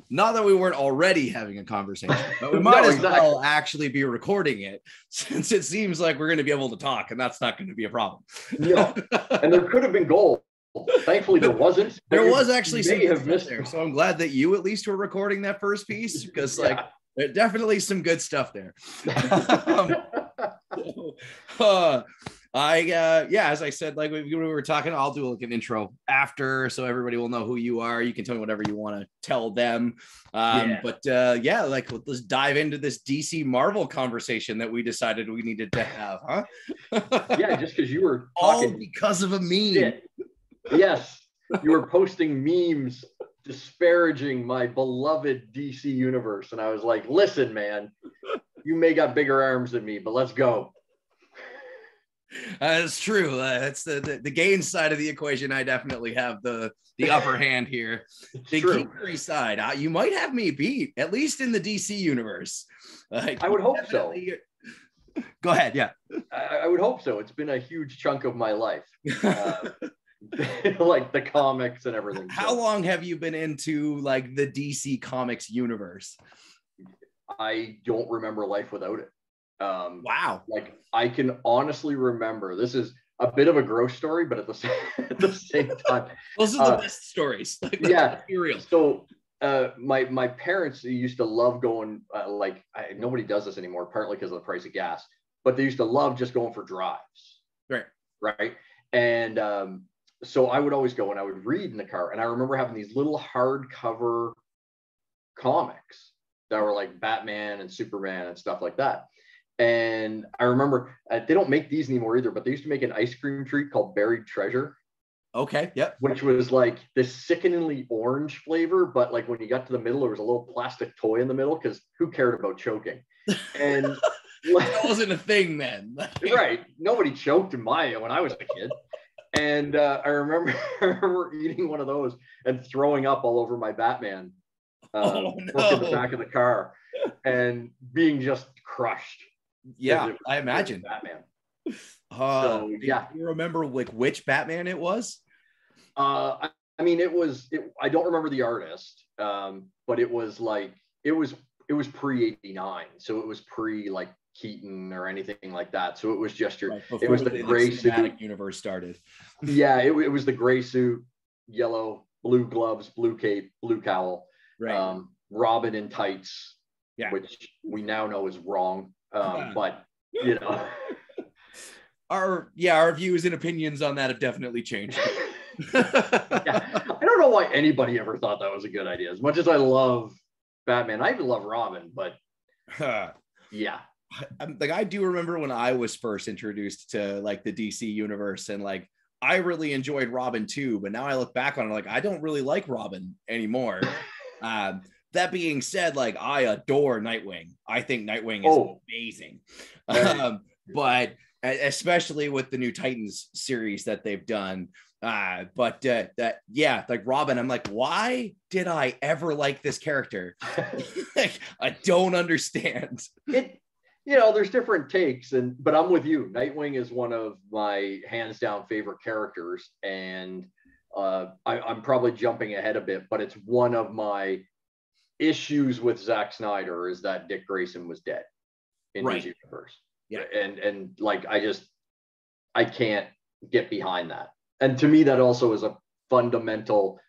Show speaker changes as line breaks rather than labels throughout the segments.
Not that we weren't already having a conversation, but we might as well actually be recording it, since it seems like we're going to be able to talk, and that's not going to be a problem.
No, and there could have been gold. Thankfully, there wasn't.
There was actually some good stuff there, so I'm glad that you at least were recording that first piece, because like there's definitely some good stuff there. As I said, like we were talking, I'll do like an intro after, so everybody will know who you are. You can tell me whatever you want to tell them. Like let's dive into this DC Marvel conversation that we decided we needed to have, huh?
Yeah, just because you were
talking all because of a meme.
Shit. Yes, you were posting memes disparaging my beloved DC universe, and I was like, listen, man, you may got bigger arms than me, but let's go.
That's true. That's the Gainz side of the equation. I definitely have the upper hand here. The Geekery side, you might have me beat, at least in the DC universe.
I would hope so.
Go ahead. Yeah,
I would hope so. It's been a huge chunk of my life. Like the comics and everything.
How long have you been into like the DC Comics universe?
I don't remember life without it.
Wow.
Like I can honestly remember, this is a bit of a gross story, but at the same time,
those are the best stories. Like,
yeah.
Real.
So my parents used to love going, nobody does this anymore, partly because of the price of gas, but they used to love just going for drives. Right. And so I would always go and I would read in the car. And I remember having these little hardcover comics that were like Batman and Superman and stuff like that. And I remember they don't make these anymore either, but they used to make an ice cream treat called Buried Treasure.
Okay. Yep.
Which was like this sickeningly orange flavor, but like when you got to the middle, there was a little plastic toy in the middle because who cared about choking? And
that wasn't a thing then.
Right. Nobody choked when I was a kid. And I remember eating one of those and throwing up all over my Batman in the back of the car and being just crushed.
Yeah, I imagine.
Batman.
Do you remember like which Batman it was?
I mean, I don't remember the artist, but it was pre-'89, so it was pre like Keaton or anything like that. So it was just it was the gray suit
universe started.
Yeah, it was the gray suit, yellow, blue gloves, blue cape, blue cowl,
right.
Robin in tights, which we now know is wrong. But you know,
our views and opinions on that have definitely changed.
I don't know why anybody ever thought that was a good idea. As much as I love Batman, I even love Robin, but yeah.
Like I do remember when I was first introduced to like the DC universe, and like I really enjoyed Robin too, but now I look back on it like I don't really like Robin anymore. That being said, like I adore Nghtwing. I think Nghtwing is amazing. But especially with the new Titans series that they've done. Like Robin, I'm like, why did I ever like this character? Like, I don't understand.
There's different takes, but I'm with you. Nghtwing is one of my hands down favorite characters, and I'm probably jumping ahead a bit, but it's one of my issues with Zack Snyder is that Dick Grayson was dead in his universe.
Yeah,
and like I can't get behind that. And to me, that also is a fundamental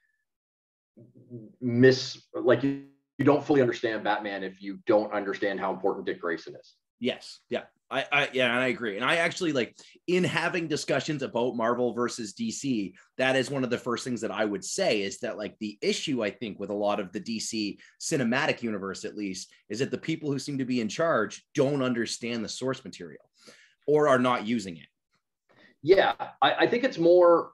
like you don't fully understand Batman if you don't understand how important Dick Grayson is.
Yes. Yeah. I agree. And I actually like in having discussions about Marvel versus DC, that is one of the first things that I would say is that like the issue I think with a lot of the DC cinematic universe, at least, is that the people who seem to be in charge don't understand the source material or are not using it.
Yeah, I think it's more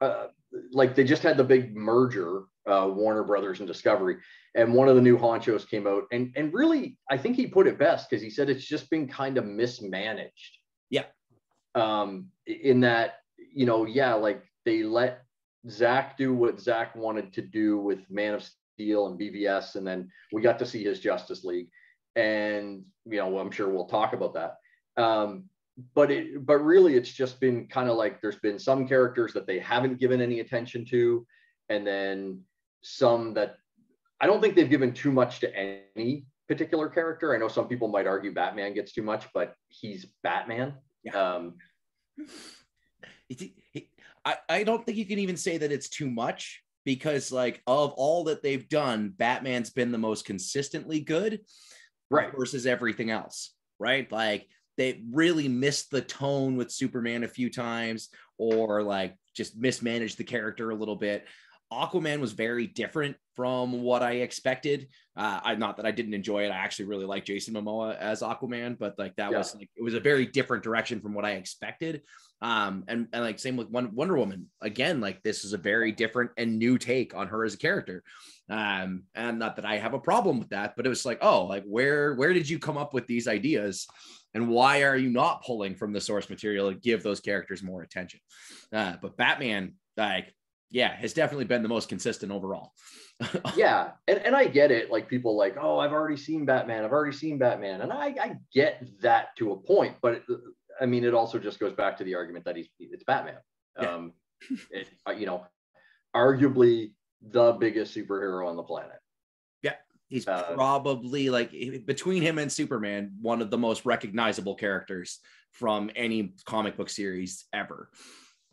like they just had the big merger, Warner Brothers and Discovery, and one of the new honchos came out and really, I think he put it best because he said it's just been kind of mismanaged.
Yeah.
In that, like they let Zach do what Zach wanted to do with Man of Steel and BVS, and then we got to see his Justice League, and I'm sure we'll talk about that. But really it's just been kind of like there's been some characters that they haven't given any attention to, and then some that I don't think they've given too much to any particular character. I know some people might argue Batman gets too much, but he's Batman.
Yeah. I don't think you can even say that it's too much, because like of all that they've done, Batman's been the most consistently good,
right,
versus everything else, right? Like they really missed the tone with Superman a few times, or like just mismanaged the character a little bit. Aquaman was very different from what I expected. Not that I didn't enjoy it. I actually really like Jason Momoa as Aquaman, but like that was like, it was a very different direction from what I expected. And like same with Wonder Woman. Again, like this is a very different and new take on her as a character. And not that I have a problem with that, but it was like, oh, like where did you come up with these ideas? And why are you not pulling from the source material and give those characters more attention? But Batman, like, yeah, has definitely been the most consistent overall.
Yeah. And I get it. Like people like, oh, I've already seen Batman. And I get that to a point, but I mean, it also just goes back to the argument that it's Batman. Yeah. You know, arguably the biggest superhero on the planet.
Yeah. He's probably like, between him and Superman, one of the most recognizable characters from any comic book series ever.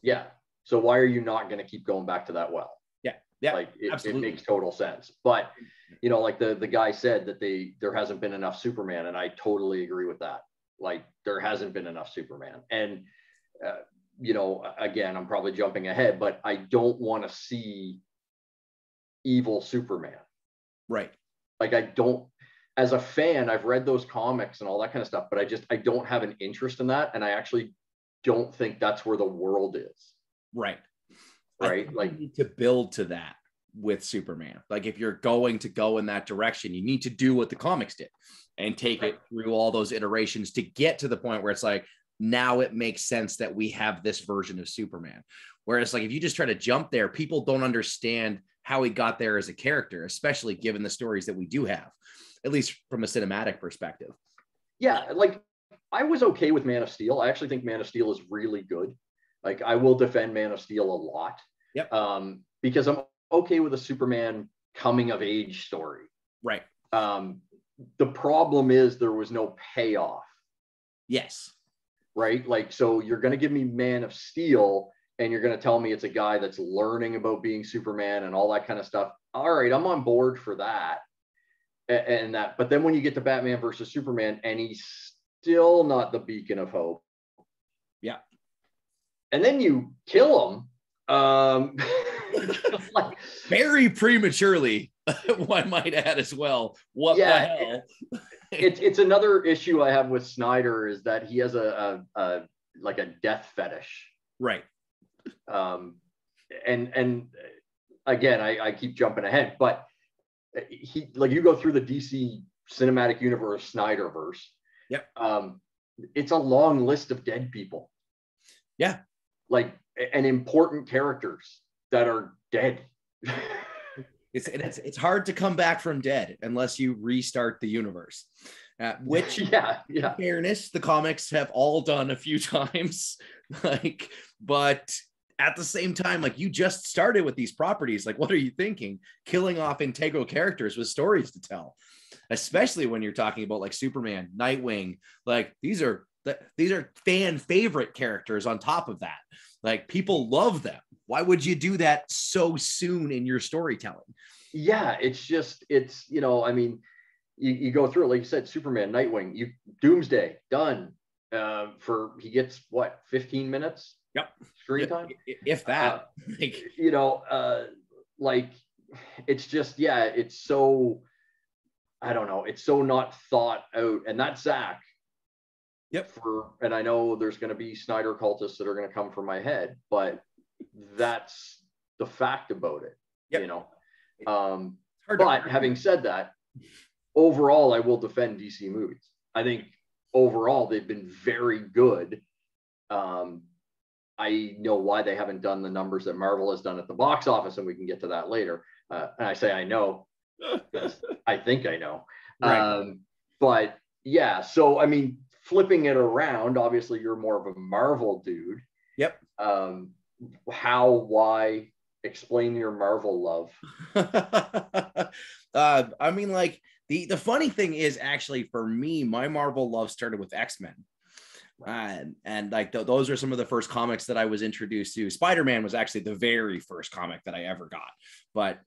Yeah. So why are you not going to keep going back to that well?
Yeah,
like it makes total sense. But you know, like the guy said that there hasn't been enough Superman, and I totally agree with that. Like there hasn't been enough Superman, and you know, again, I'm probably jumping ahead, but I don't want to see evil Superman.
Right.
Like I don't. As a fan, I've read those comics and all that kind of stuff, but I don't have an interest in that, and I actually don't think that's where the world is.
Right.
Right. Like
you need to build to that with Superman. Like if you're going to go in that direction, you need to do what the comics did and take it through all those iterations to get to the point where it's like, now it makes sense that we have this version of Superman. Whereas like, if you just try to jump there, people don't understand how he got there as a character, especially given the stories that we do have, at least from a cinematic perspective.
Yeah. Like I was okay with Man of Steel. I actually think Man of Steel is really good. Like I will defend Man of Steel a lot.
Yep.
Because I'm okay with a Superman coming of age story.
Right.
The problem is there was no payoff.
Yes.
Right. Like, so you're going to give me Man of Steel and you're going to tell me it's a guy that's learning about being Superman and all that kind of stuff. All right. I'm on board for that. And that, but then when you get to Batman versus Superman and he's still not the beacon of hope.
Yeah.
And then you kill him
like, very prematurely, I might add as well. What the hell?
It's another issue I have with Snyder is that he has a like a death fetish.
Right.
And again, I keep jumping ahead, but he, like, you go through the DC cinematic universe, Snyderverse.
Yep.
It's a long list of dead people.
Yeah.
Like, and important characters that are dead.
It's hard to come back from dead unless you restart the universe, which in fairness, the comics have all done a few times. Like, but at the same time, like, you just started with these properties. Like, what are you thinking? Killing off integral characters with stories to tell, especially when you're talking about like Superman, Nghtwing. Like these are fan favorite characters on top of that. Like people love them. Why would you do that so soon in your storytelling?
Yeah, it's you know, I mean, you go through it, like you said, Superman, Nghtwing, Doomsday, done. He gets what, 15 minutes?
Yep.
Screen time?
If that.
You know, like it's just, it's so, I don't know, it's so not thought out. And that's Zach.
Yep.
And I know there's going to be Snyder cultists that are going to come from my head, but that's the fact about it. Yep. You know. But having said that, overall, I will defend DC movies. I think overall they've been very good. I know why they haven't done the numbers that Marvel has done at the box office, and we can get to that later. And I say I know, because I think I know. Right. But yeah, so I mean, flipping it around, obviously you're more of a Marvel dude.
Yep.
Why explain your Marvel love?
I mean, like the funny thing is actually for me, my Marvel love started with X-Men. And like those are some of the first comics that I was introduced to. Spider-Man was actually the very first comic that I ever got, but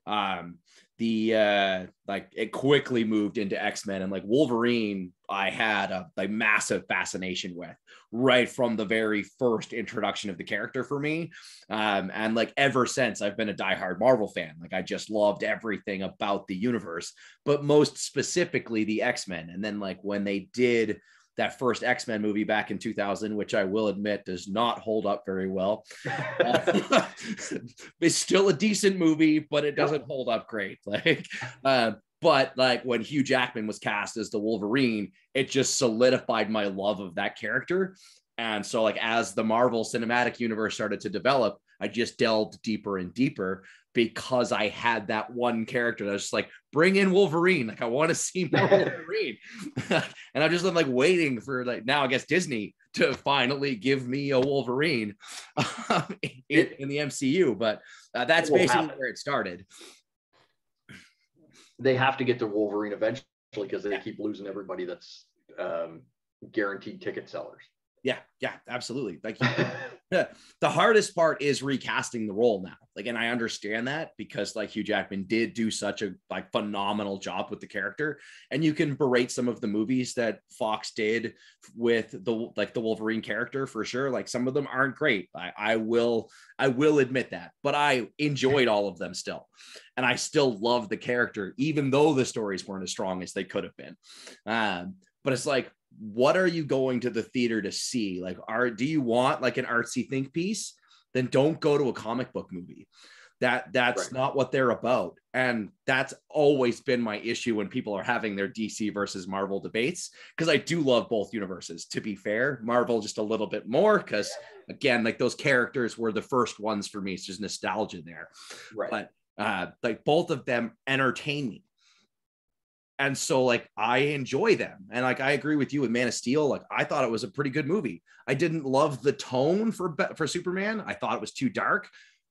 like it quickly moved into X-Men, and like Wolverine I had a like massive fascination with right from the very first introduction of the character for me, and like ever since I've been a diehard Marvel fan. Like I just loved everything about the universe, but most specifically the X-Men. And then like when they did that first X-Men movie back in 2000, which I will admit does not hold up very well. It's still a decent movie, but it doesn't hold up great. Like, but like when Hugh Jackman was cast as the Wolverine, it just solidified my love of that character. And so like as the Marvel Cinematic Universe started to develop, I just delved deeper and deeper because I had that one character that was just like, bring in Wolverine. Like I want to see more Wolverine. And I've just been like waiting for like, now I guess Disney to finally give me a Wolverine in the MCU. But that's basically where it started.
They have to get to Wolverine eventually because they keep losing everybody that's guaranteed ticket sellers.
Yeah, absolutely. Like the hardest part is recasting the role now. Like, and I understand that because like Hugh Jackman did do such a like phenomenal job with the character, and you can berate some of the movies that Fox did with the Wolverine character for sure. Like some of them aren't great. I will admit that, but I enjoyed all of them still. And I still love the character, even though the stories weren't as strong as they could have been. But it's like, what are you going to the theater to see? Like, do you want like an artsy think piece? Then don't go to a comic book movie. That's right. Not what they're about. And that's always been my issue when people are having their DC versus Marvel debates, because I do love both universes. To be fair, Marvel just a little bit more because again, like those characters were the first ones for me. It's just nostalgia there. Right. But like both of them entertain me. And so like I enjoy them. And like I agree with you with Man of Steel. Like I thought it was a pretty good movie. I didn't love the tone for Superman. I thought it was too dark.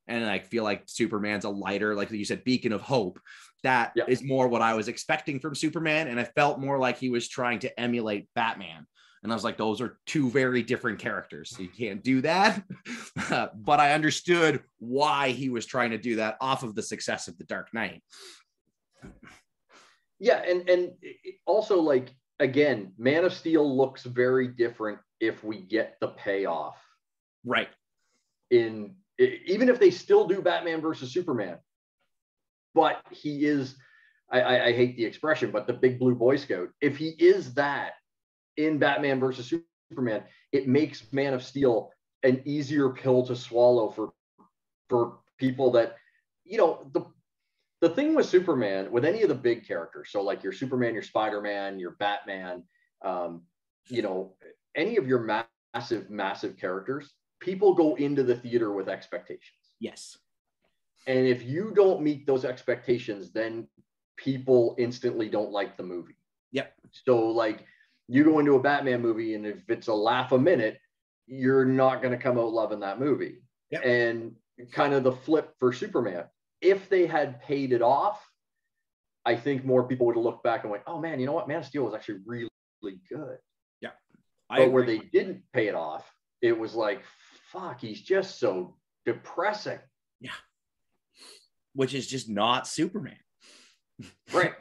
And I feel like Superman's a lighter, like you said, beacon of hope. That is more what I was expecting from Superman. And I felt more like he was trying to emulate Batman. And I was like, those are two very different characters. So you can't do that. But I understood why he was trying to do that off of the success of The Dark Knight.
Yeah, and also, like, again, Man of Steel looks very different if we get the payoff.
Right.
Even if they still do Batman versus Superman, but he is, I hate the expression, but the big blue Boy Scout. If he is that in Batman versus Superman, it makes Man of Steel an easier pill to swallow for people that, you know, the thing with Superman, with any of the big characters, so like your Superman, your Spider-Man, your Batman, you know, any of your massive characters, people go into the theater with expectations.
Yes.
And if you don't meet those expectations, then people instantly don't like the movie.
Yep.
So like you go into a Batman movie, and if it's a laugh a minute, you're not going to come out loving that movie. Yep. And kind of the flip for Superman. If they had paid it off, I think more people would have looked back and went, oh man, you know what? Man of Steel was actually really, really good.
Yeah.
But where they didn't pay it off, it was like, fuck, he's just so depressing.
Yeah. Which is just not Superman.
Right.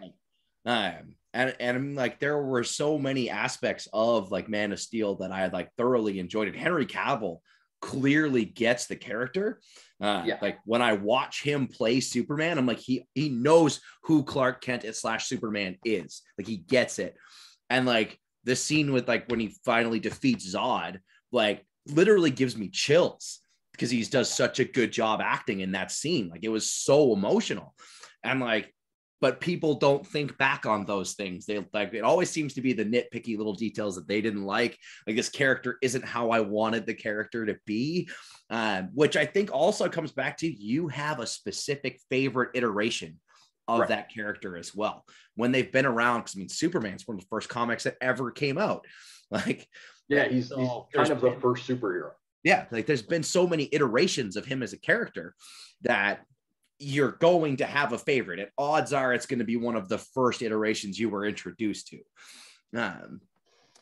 And like there were so many aspects of like Man of Steel that I had like thoroughly enjoyed it. Henry Cavill clearly gets the character. Like when I watch him play Superman, I'm like, he knows who Clark Kent / Superman is. Like he gets it. And like the scene with like when he finally defeats Zod, like literally gives me chills because he does such a good job acting in that scene. Like it was so emotional. And like, but people don't think back on those things. They like, it always seems to be the nitpicky little details that they didn't like this character isn't how I wanted the character to be, which I think also comes back to you have a specific favorite iteration of that character as well. When they've been around, because I mean, Superman's one of the first comics that ever came out. Like,
yeah, he's kind of the first superhero.
Yeah, like there's been so many iterations of him as a character that you're going to have a favorite, and odds are it's going to be one of the first iterations you were introduced to,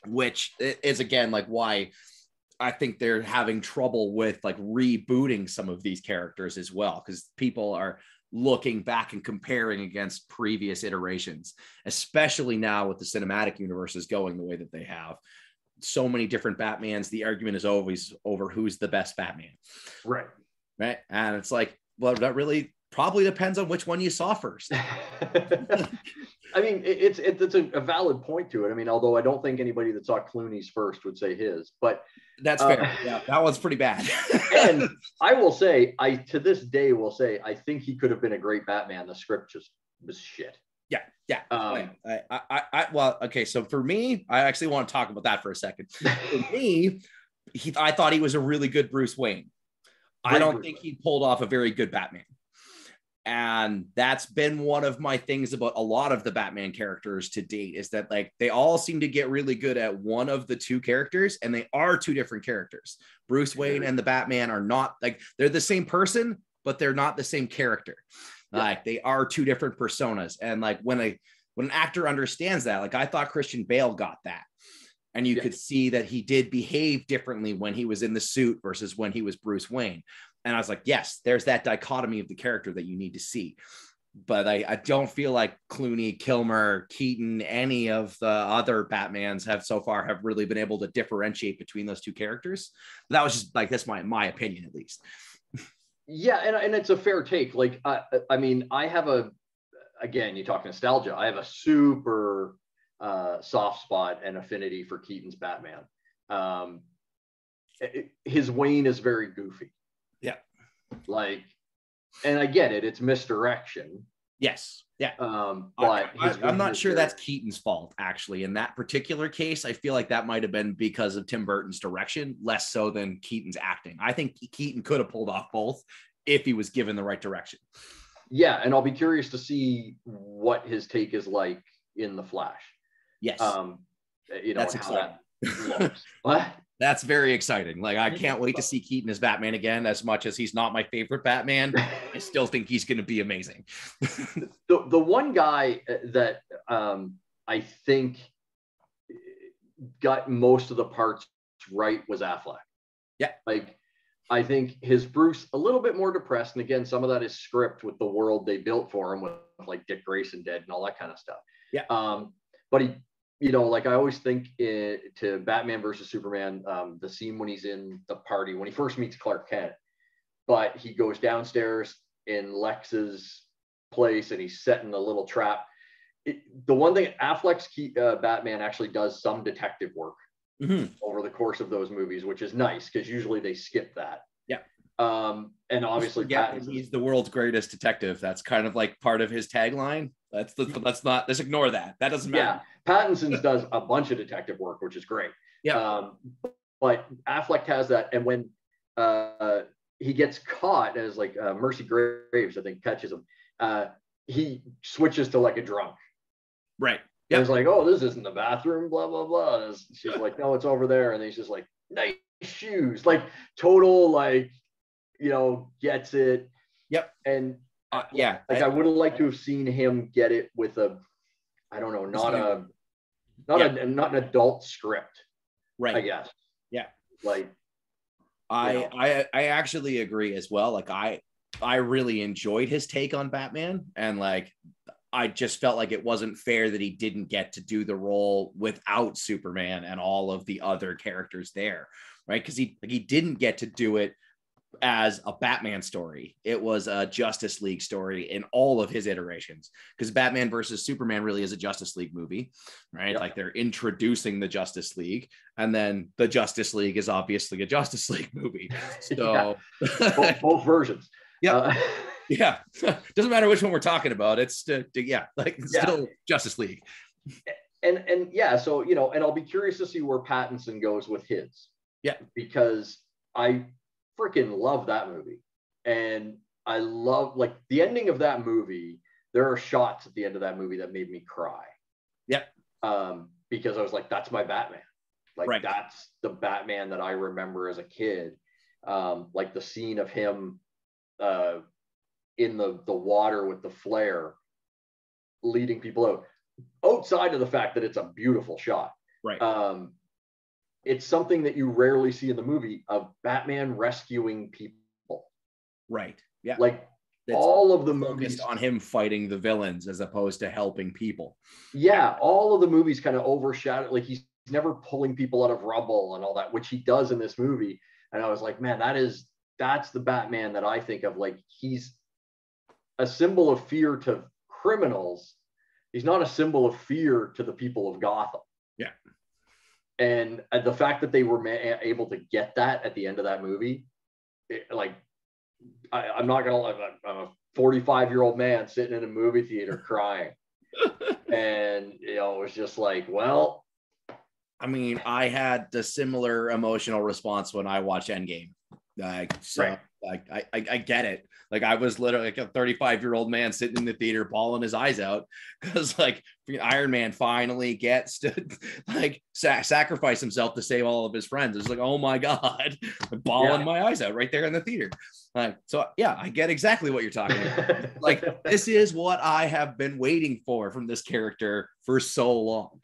which is again like why I think they're having trouble with like rebooting some of these characters as well, because people are looking back and comparing against previous iterations, especially now with the cinematic universes going the way that they have. So many different Batmans. The argument is always over who's the best Batman.
Right.
And it's like, well, that really probably depends on which one you saw first.
I mean, it's a valid point to it. I mean, although I don't think anybody that saw Clooney's first would say his, but
that's fair. Yeah, that one's pretty bad.
And I will say, to this day will say, I think he could have been a great Batman. The script just was shit.
Yeah. Well, okay. So for me, I actually want to talk about that for a second. For me, I thought he was a really good Bruce Wayne. I don't think he pulled off a very good Batman. And that's been one of my things about a lot of the Batman characters to date, is that like they all seem to get really good at one of the two characters, and they are two different characters. Bruce Wayne and the Batman are not like, they're the same person, but they're not the same character. Yeah. Like they are two different personas. And like when an actor understands that, like I thought Christian Bale got that. And you could see that he did behave differently when he was in the suit versus when he was Bruce Wayne. And I was like, yes, there's that dichotomy of the character that you need to see. But I don't feel like Clooney, Kilmer, Keaton, any of the other Batmans have really been able to differentiate between those two characters. That was just like, that's my opinion, at least.
Yeah. And it's a fair take. Like, I mean, I have again, you talk nostalgia. I have a super soft spot and affinity for Keaton's Batman. His Wayne is very goofy. Yeah. Like, and I get it. It's misdirection.
Yes. Yeah.
But
I'm not sure that's Keaton's fault, actually. In that particular case, I feel like that might have been because of Tim Burton's direction, less so than Keaton's acting. I think Keaton could have pulled off both if he was given the right direction.
Yeah. And I'll be curious to see what his take is like in The Flash.
Yes.
You know,
that's
how
exciting.
That looks. What?
That's very exciting. Like, I can't wait to see Keaton as Batman again. As much as he's not my favorite Batman, I still think he's going to be amazing.
The one guy that I think got most of the parts right was Affleck.
Yeah.
Like, I think his Bruce a little bit more depressed. And again, some of that is script with the world they built for him with like Dick Grayson dead and all that kind of stuff.
Yeah.
But he, you know, like I always think to Batman versus Superman, the scene when he's in the party, when he first meets Clark Kent, but he goes downstairs in Lex's place and he's setting a little trap. The one thing, Affleck's Batman actually does some detective work over the course of those movies, which is nice because usually they skip that.
Yeah.
And obviously
he's the world's greatest detective. That's kind of like part of his tagline. Let's ignore that. That doesn't matter.
Yeah. Pattinson's does a bunch of detective work, which is great.
Yeah.
But Affleck has that. And when he gets caught, as like Mercy Graves, I think, catches him, he switches to like a drunk.
Right.
Yeah. It's like, oh, this isn't the bathroom, blah, blah, blah. And she's like, no, it's over there. And he's just like, nice shoes. Like total, like, you know, gets it.
Yep.
And
yeah,
like I would have liked to have seen him get it with a, I don't know, not an adult script,
right?
I guess.
Yeah.
Like,
I actually agree as well. Like I really enjoyed his take on Batman, and like I just felt like it wasn't fair that he didn't get to do the role without Superman and all of the other characters there, right? Because he didn't get to do it as a Batman story. It was a Justice League story in all of his iterations, because Batman versus Superman really is a Justice League movie, right? Yep. Like they're introducing the Justice League, and then the Justice League is obviously a Justice League movie. So
both versions.
Yeah. Yeah. Doesn't matter which one we're talking about. It's still Justice League.
And yeah, so, you know, and I'll be curious to see where Pattinson goes with his.
Yeah.
Because I freaking love that movie. And I love, like, the ending of that movie. There are shots at the end of that movie that made me cry.
Yeah.
Because I was like, that's my Batman. Like,
right.
That's the Batman that I remember as a kid. Like the scene of him in the water with the flare leading people out. Outside of the fact that it's a beautiful shot.
Right.
It's something that you rarely see in the movie of Batman rescuing people.
Right. Yeah.
Like
it's
all of the
movies on him fighting the villains as opposed to helping people.
Yeah. All of the movies kind of overshadow, like he's never pulling people out of rubble and all that, which he does in this movie. And I was like, man, that's the Batman that I think of. Like, he's a symbol of fear to criminals. He's not a symbol of fear to the people of Gotham.
Yeah.
And the fact that they were able to get that at the end of that movie, I'm not gonna lie, I'm a 45-year-old man sitting in a movie theater crying. And it was just like, well,
I mean, I had the similar emotional response when I watched Endgame. I get it. Like, I was literally like a 35-year-old man sitting in the theater bawling his eyes out because like Iron Man finally gets to like sacrifice himself to save all of his friends. It's like, oh my God, I'm bawling my eyes out right there in the theater. Like, so yeah, I get exactly what you're talking about. Like, this is what I have been waiting for from this character for so long.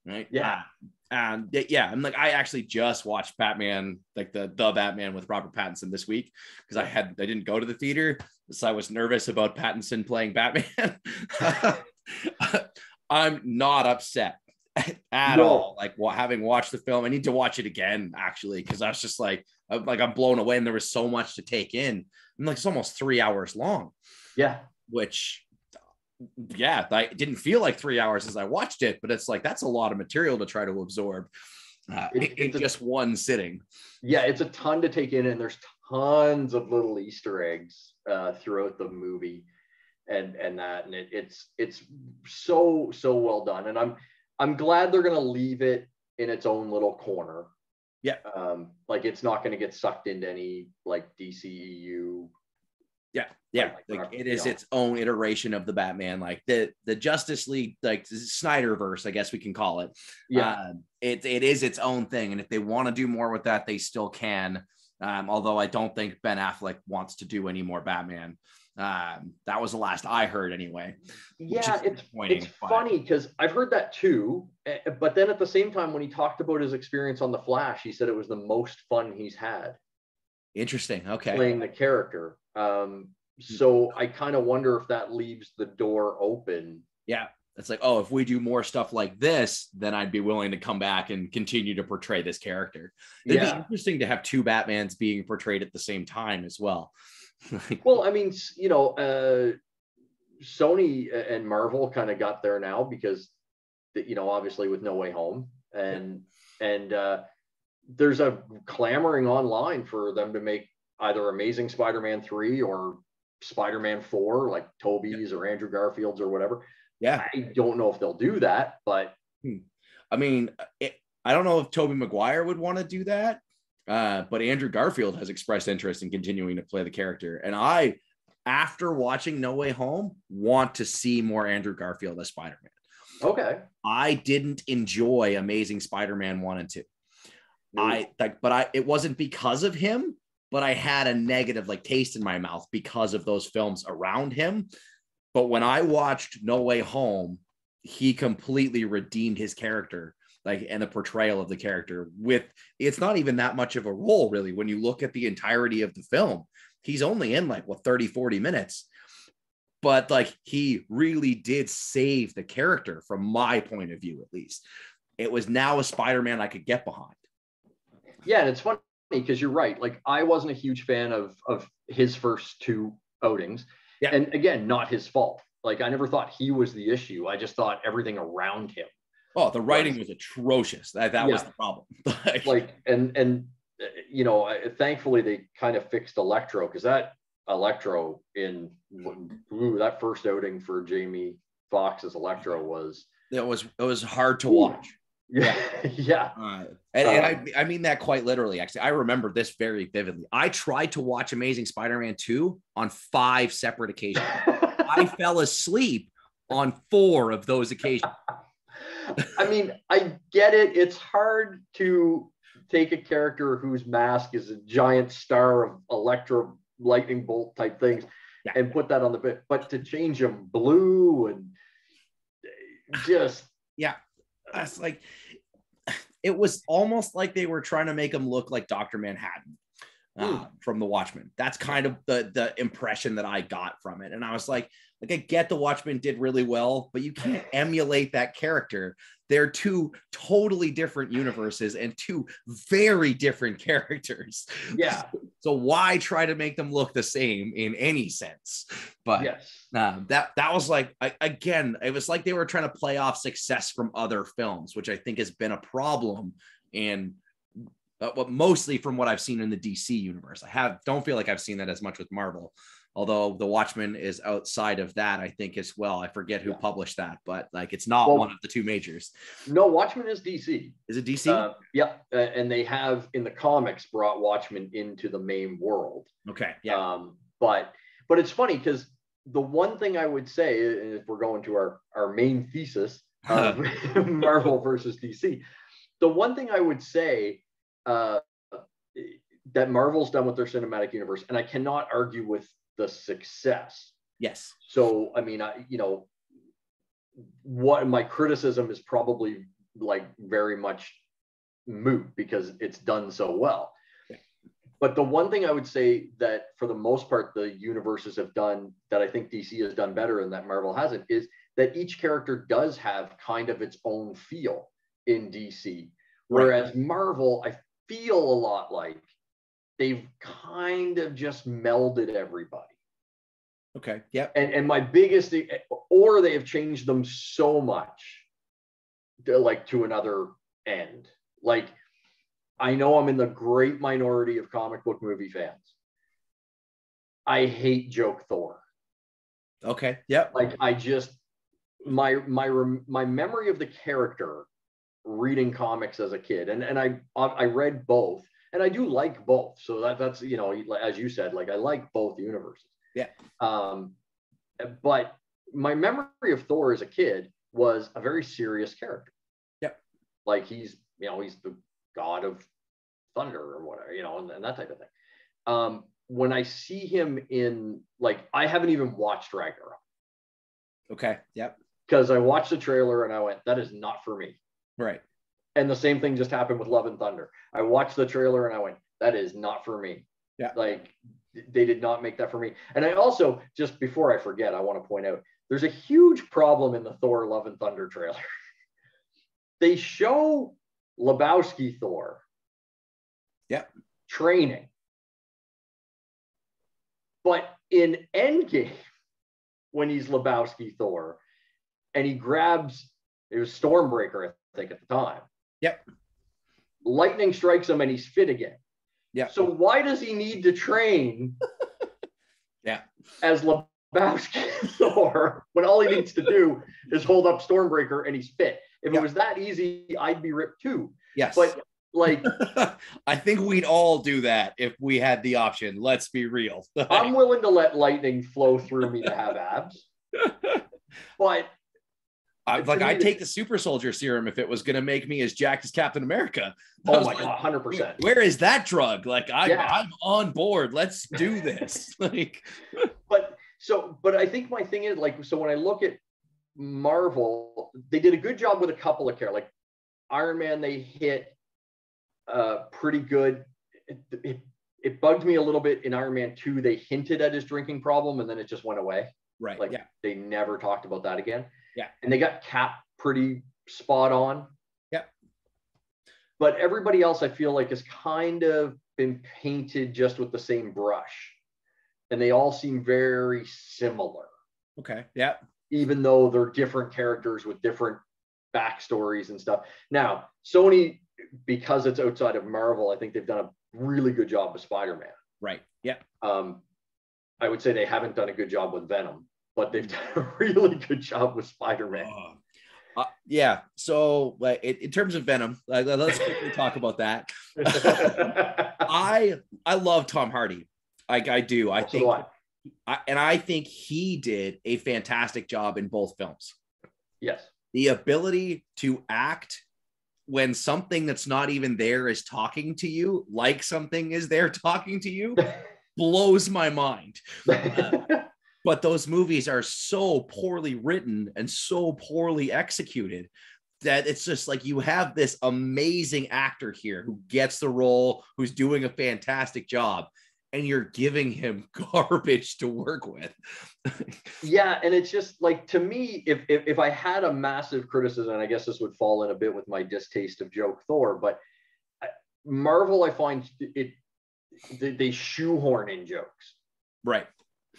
Right.
Yeah.
And yeah, I'm like, I actually just watched Batman, like the Batman with Robert Pattinson this week because I didn't go to the theater, so I was nervous about Pattinson playing Batman. I'm not upset at all. Like, having watched the film, I need to watch it again actually because I was just like I'm blown away, and there was so much to take in. I'm like, it's almost 3 hours long. Yeah, which. Yeah, I didn't feel like 3 hours as I watched it, but it's like that's a lot of material to try to absorb in just one sitting.
Yeah, it's a ton to take in, and there's tons of little Easter eggs throughout the movie, and it's so well done, and I'm glad they're gonna leave it in its own little corner. Yeah, like it's not gonna get sucked into any like DCEU.
Yeah, like it is its own iteration of the Batman, like the Justice League, like Snyderverse, I guess we can call it. Yeah, it is its own thing, and if they want to do more with that, they still can. Although I don't think Ben Affleck wants to do any more Batman. That was the last I heard, anyway.
Yeah, it's funny because I've heard that too, but then at the same time, when he talked about his experience on The Flash, he said it was the most fun he's had.
Interesting. Okay,
playing the character. So I kind of wonder if that leaves the door open.
Yeah. It's like, oh, if we do more stuff like this, then I'd be willing to come back and continue to portray this character. It'd be interesting to have two Batmans being portrayed at the same time as well.
Well, I mean, Sony and Marvel kind of got there now because, obviously with No Way Home and there's a clamoring online for them to make either Amazing Spider-Man 3 or Spider-Man 4, like Tobey's or Andrew Garfield's or whatever. Yeah. I don't know if they'll do that, but
I mean, I don't know if Tobey Maguire would want to do that. But Andrew Garfield has expressed interest in continuing to play the character. And I, after watching No Way Home, want to see more Andrew Garfield as Spider-Man.
Okay.
I didn't enjoy Amazing Spider-Man 1 and 2. It wasn't because of him, but I had a negative taste in my mouth because of those films around him. But when I watched No Way Home, he completely redeemed his character, and the portrayal of the character it's not even that much of a role, really. When you look at the entirety of the film, he's only in 30, 40 minutes. But he really did save the character from my point of view, at least. It was now a Spider-Man I could get behind.
Yeah, and it's funny because you're right. I wasn't a huge fan of his first two outings. Yeah. And again, not his fault. I never thought he was the issue. I just thought everything around him.
Oh, the writing was atrocious. That was the problem.
Thankfully they kind of fixed Electro, because that Electro in that first outing for Jamie Foxx's Electro was
hard to watch.
Yeah. Yeah.
And I mean that quite literally, actually. I remember this very vividly. I tried to watch Amazing Spider-Man 2 on 5 separate occasions. I fell asleep on 4 of those occasions.
I mean, I get it. It's hard to take a character whose mask is a giant star of electro lightning bolt type things and put that on the bit, but to change them blue and just
that's like, it was almost like they were trying to make him look like Dr. Manhattan from The Watchmen. That's kind of the impression that I got from it. And I was like, I get The Watchmen did really well, but you can't emulate that character. They're two totally different universes and two very different characters.
Yeah.
So why try to make them look the same in any sense? But
yes.
that was like, again, it was like they were trying to play off success from other films, which I think has been a problem. And mostly from what I've seen in the DC universe. Don't feel like I've seen that as much with Marvel. Although The Watchmen is outside of that, I think, as well. I forget who published that, but like it's not one of the two majors.
No, Watchmen is DC.
Is it DC?
And they have in the comics brought Watchmen into the main world.
Okay, yeah.
But it's funny because the one thing I would say, if we're going to our main thesis of Marvel versus DC, the one thing I would say that Marvel's done with their cinematic universe, and I cannot argue with the success.
Yes.
So, I mean, what my criticism is probably like very much moot because it's done so well. Yeah. But the one thing I would say that for the most part, the universes have done that I think DC has done better and that Marvel hasn't is that each character does have kind of its own feel in DC. Whereas Marvel, I feel a lot like they've kind of just melded everybody.
Okay. Yeah.
And my biggest, or they have changed them so much, to another end. Like, I know I'm in the great minority of comic book movie fans. I hate joke Thor.
Okay. Yep.
Like, I just my memory of the character reading comics as a kid, and I read both. And I do like both. So that's, as you said, like I like both universes.
Yeah.
But my memory of Thor as a kid was a very serious character.
Yep.
Like he's the god of thunder or whatever, and that type of thing. When I see him in, like, I haven't even watched Ragnarok.
Okay. Yep.
Because I watched the trailer and I went, that is not for me.
Right.
And the same thing just happened with Love and Thunder. I watched the trailer and I went, that is not for me.
Yeah.
Like, they did not make that for me. And I also, just before I forget, I want to point out, there's a huge problem in the Thor Love and Thunder trailer. They show Lebowski Thor training. But in Endgame, when he's Lebowski Thor, and he grabs, it was Stormbreaker, I think, at the time.
Yep.
Lightning strikes him and he's fit again.
Yeah.
So why does he need to train as Lebowski Thor when all he needs to do is hold up Stormbreaker and he's fit? If it was that easy, I'd be ripped too.
Yes.
But like,
I think we'd all do that if we had the option. Let's be real.
I'm willing to let lightning flow through me to have abs. But
I'd take the super soldier serum if it was going to make me as jacked as Captain America.
Oh my God, 100%.
Where is that drug? Like, I'm on board. Let's do this.
But I think my thing is, like, so when I look at Marvel, they did a good job with a couple of characters. Like Iron Man, they hit pretty good. It bugged me a little bit in Iron Man 2. They hinted at his drinking problem and then it just went away.
Right.
Like they never talked about that again.
Yeah.
And they got Cap pretty spot on.
Yeah.
But everybody else, I feel like, has kind of been painted just with the same brush. And they all seem very similar.
Okay. Yeah.
Even though they're different characters with different backstories and stuff. Now, Sony, because it's outside of Marvel, I think they've done a really good job with Spider-Man.
Right. Yeah.
I would say they haven't done a good job with Venom, but they've done a really good job with Spider-Man.
Yeah. So, like, in terms of Venom, let's quickly talk about that. I love Tom Hardy. I do. I think he did a fantastic job in both films.
Yes.
The ability to act when something that's not even there is talking to you, like something is there talking to you, blows my mind. But those movies are so poorly written and so poorly executed that it's just like you have this amazing actor here who gets the role, who's doing a fantastic job, and you're giving him garbage to work with.
Yeah, and it's just like, to me, if I had a massive criticism, and I guess this would fall in a bit with my distaste of joke Thor, but Marvel, I find they shoehorn in jokes.
Right.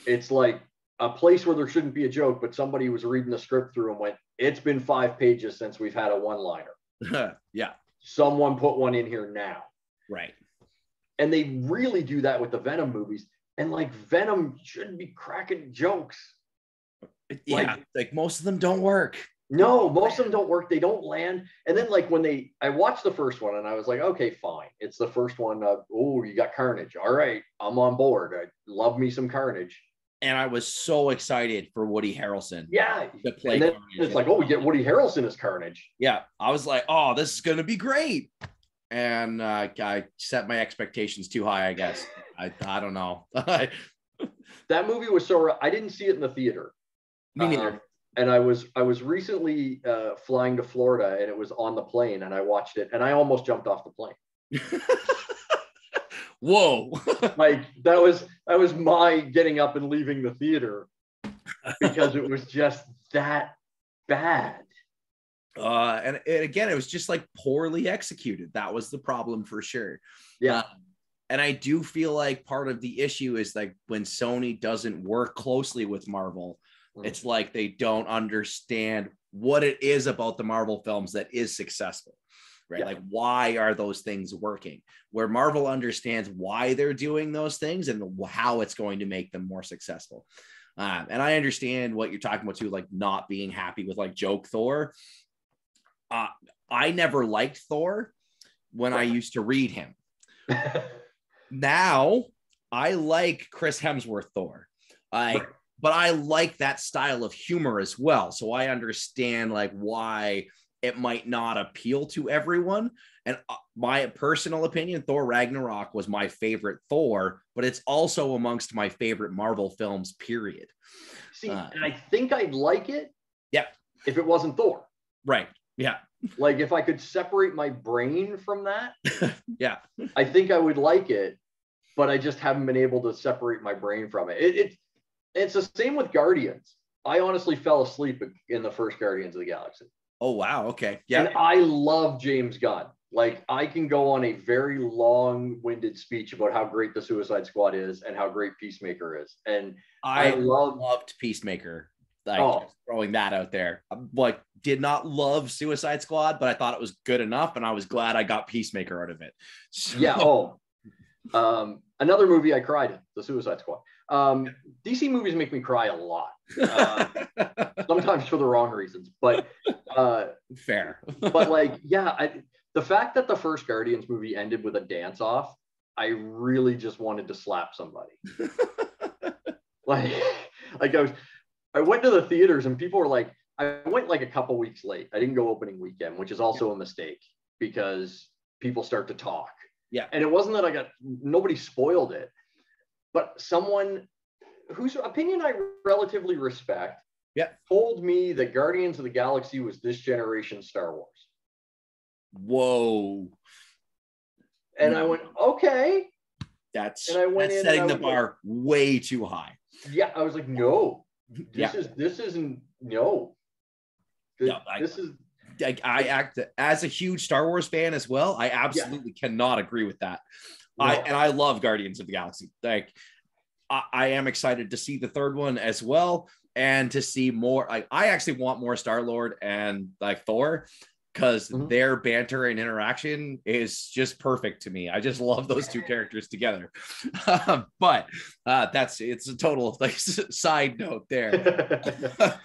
It's like a place where there shouldn't be a joke, but somebody was reading the script through and went, it's been 5 pages since we've had a one-liner.
Yeah.
Someone put one in here now.
Right.
And they really do that with the Venom movies. And like, Venom shouldn't be cracking jokes.
Yeah, like most of them don't work.
No, most of them don't work. They don't land. And then like I watched the first one and I was like, okay, fine. It's the first one. Oh, you got Carnage. All right, I'm on board. I love me some Carnage.
And I was so excited for Woody Harrelson.
Yeah.
To play
and then
Carnage.
It's like, oh, we get Woody Harrelson as Carnage.
Yeah. I was like, oh, this is going to be great. And I set my expectations too high, I guess. I don't know.
That movie was I didn't see it in the theater.
Me neither.
And I was recently flying to Florida, and it was on the plane, and I watched it, and I almost jumped off the plane.
Whoa.
Like that was my getting up and leaving the theater because it was just that bad.
And again, it was just like poorly executed. That was the problem for sure.
Yeah.
And I do feel like part of the issue is like when Sony doesn't work closely with Marvel, it's like they don't understand what it is about the Marvel films that is successful. Right. Yeah. Like, why are those things working? Where Marvel understands why they're doing those things and how it's going to make them more successful. And I understand what you're talking about too, like not being happy with like joke Thor. I never liked Thor when I used to read him. Now I like Chris Hemsworth Thor. But I like that style of humor as well. So I understand like why it might not appeal to everyone. And my personal opinion, Thor Ragnarok was my favorite Thor, but it's also amongst my favorite Marvel films, period.
See, and I think I'd like it.
Yeah.
If it wasn't Thor.
Right. Yeah.
Like if I could separate my brain from that.
Yeah.
I think I would like it, but I just haven't been able to separate my brain from it. It's the same with Guardians. I honestly fell asleep in the first Guardians of the Galaxy.
Oh, wow. Okay. Yeah.
And I love James Gunn. Like, I can go on a very long-winded speech about how great the Suicide Squad is and how great Peacemaker is. And
I loved Peacemaker. Like, throwing that out there. Like, did not love Suicide Squad, but I thought it was good enough, and I was glad I got Peacemaker out of it. So.
Yeah. Another movie I cried in, The Suicide Squad. DC movies make me cry a lot. Sometimes for the wrong reasons, but
fair.
But like, yeah, the fact that the first Guardians movie ended with a dance off, I really just wanted to slap somebody. like I went to the theaters and people were like, I went like a couple weeks late. I didn't go opening weekend, which is also a mistake because people start to talk.
Yeah.
And it wasn't that nobody spoiled it, but someone whose opinion I relatively respect told me that Guardians of the Galaxy was this generation's Star Wars.
Whoa.
And I went, okay.
That's setting the bar way too high.
Yeah. I was like, no, this isn't, no. This is.
I act as a huge Star Wars fan as well. I absolutely cannot agree with that. No. I love Guardians of the Galaxy. Like, I am excited to see the third one as well, and to see more. I actually want more Star-Lord and like Thor, because their banter and interaction is just perfect to me. I just love those two characters together. But it's a total like side note there.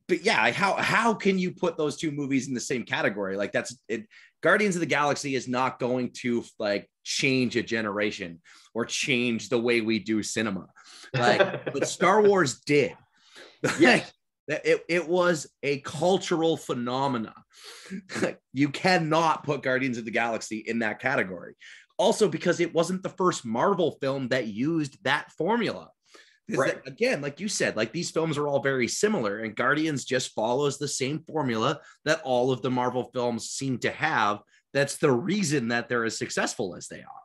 But yeah, how can you put those two movies in the same category? Like that's it. Guardians of the Galaxy is not going to like change a generation or change the way we do cinema. Like, but Star Wars did.
Yes.
It was a cultural phenomena. You cannot put Guardians of the Galaxy in that category. Also, because it wasn't the first Marvel film that used that formula. Right. Again, like you said, like these films are all very similar, and Guardians just follows the same formula that all of the Marvel films seem to have. That's the reason that they're as successful as they are.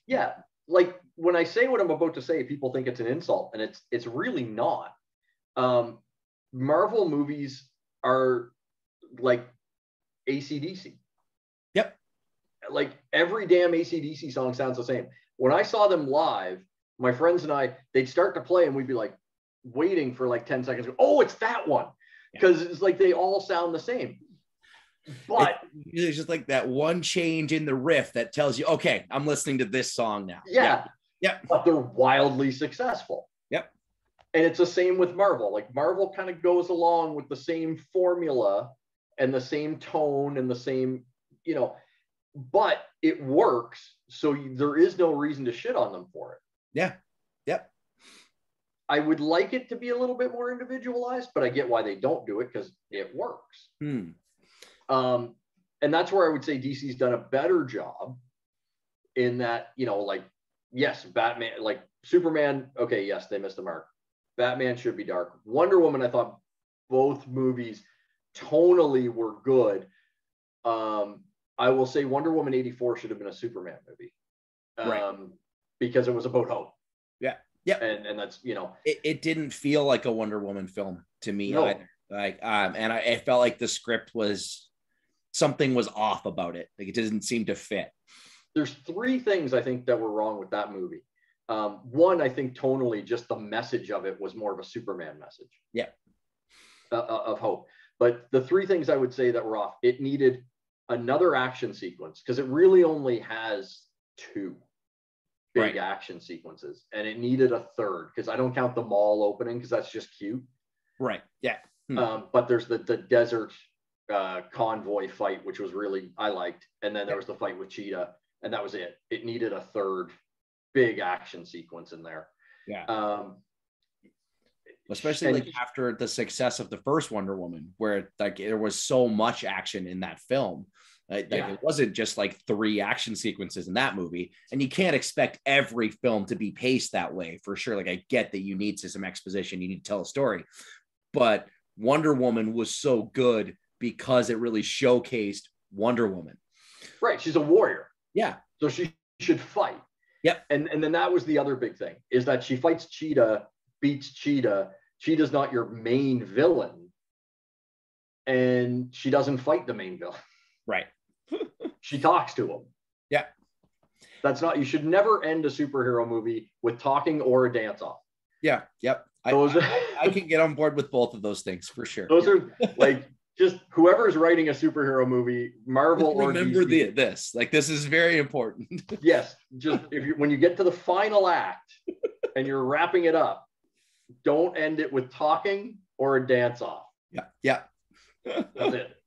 Yeah. Like when I say what I'm about to say, people think it's an insult, and it's really not. Marvel movies are like ACDC.
Yep.
Like every damn ACDC song sounds the same. When I saw them live, my friends and I, they'd start to play and we'd be like waiting for like 10 seconds. Oh, it's that one. Because it's like they all sound the same. But
it's just like that one change in the riff that tells you, okay, I'm listening to this song now.
Yeah. But they're wildly successful.
Yep.
And it's the same with Marvel. Like Marvel kind of goes along with the same formula and the same tone and the same, you know, but it works. So there is no reason to shit on them for it.
Yeah. Yep.
I would like it to be a little bit more individualized, but I get why they don't do it because it works. And that's where I would say DC's done a better job in that, you know, like, yes, Batman, like Superman, okay, yes, they missed the mark. Batman should be dark. Wonder Woman, I thought both movies tonally were good. I will say Wonder Woman 84 should have been a Superman movie.
Right.
Because it was about hope.
Yeah. Yeah.
And that's, you know.
It didn't feel like a Wonder Woman film to me either. Like, and I felt like the script was, something was off about it. Like it didn't seem to fit.
There's three things I think that were wrong with that movie. One, I think tonally, just the message of it was more of a Superman message.
Yeah.
Of hope. But the three things I would say that were off, it needed another action sequence because it really only has two big action sequences, and it needed a third because I don't count the mall opening because that's just cute.
Right. Yeah.
But there's the desert convoy fight, which was really, I liked. And then there was the fight with Cheetah, and that was it. It needed a third big action sequence in there.
Yeah. Especially like after the success of the first Wonder Woman, where like there was so much action in that film. Like it wasn't just like 3 action sequences in that movie, and you can't expect every film to be paced that way for sure. Like I get that you need some exposition, you need to tell a story, but Wonder Woman was so good because it really showcased Wonder Woman. Right,
she's a warrior.
Yeah,
so she should fight.
Yep.
And then that was the other big thing is that she fights Cheetah, beats Cheetah. Cheetah's not your main villain, and she doesn't fight the main villain.
Right.
She talks to him.
Yeah.
That's not, you should never end a superhero movie with talking or a dance off.
Yeah. Yep. I can get on board with both of those things for sure.
Those are like, just whoever's writing a superhero movie, Marvel or
remember
DC,
this. Like this is very important.
Yes. Just when you get to the final act and you're wrapping it up, don't end it with talking or a dance off.
Yeah. Yeah.
That's it.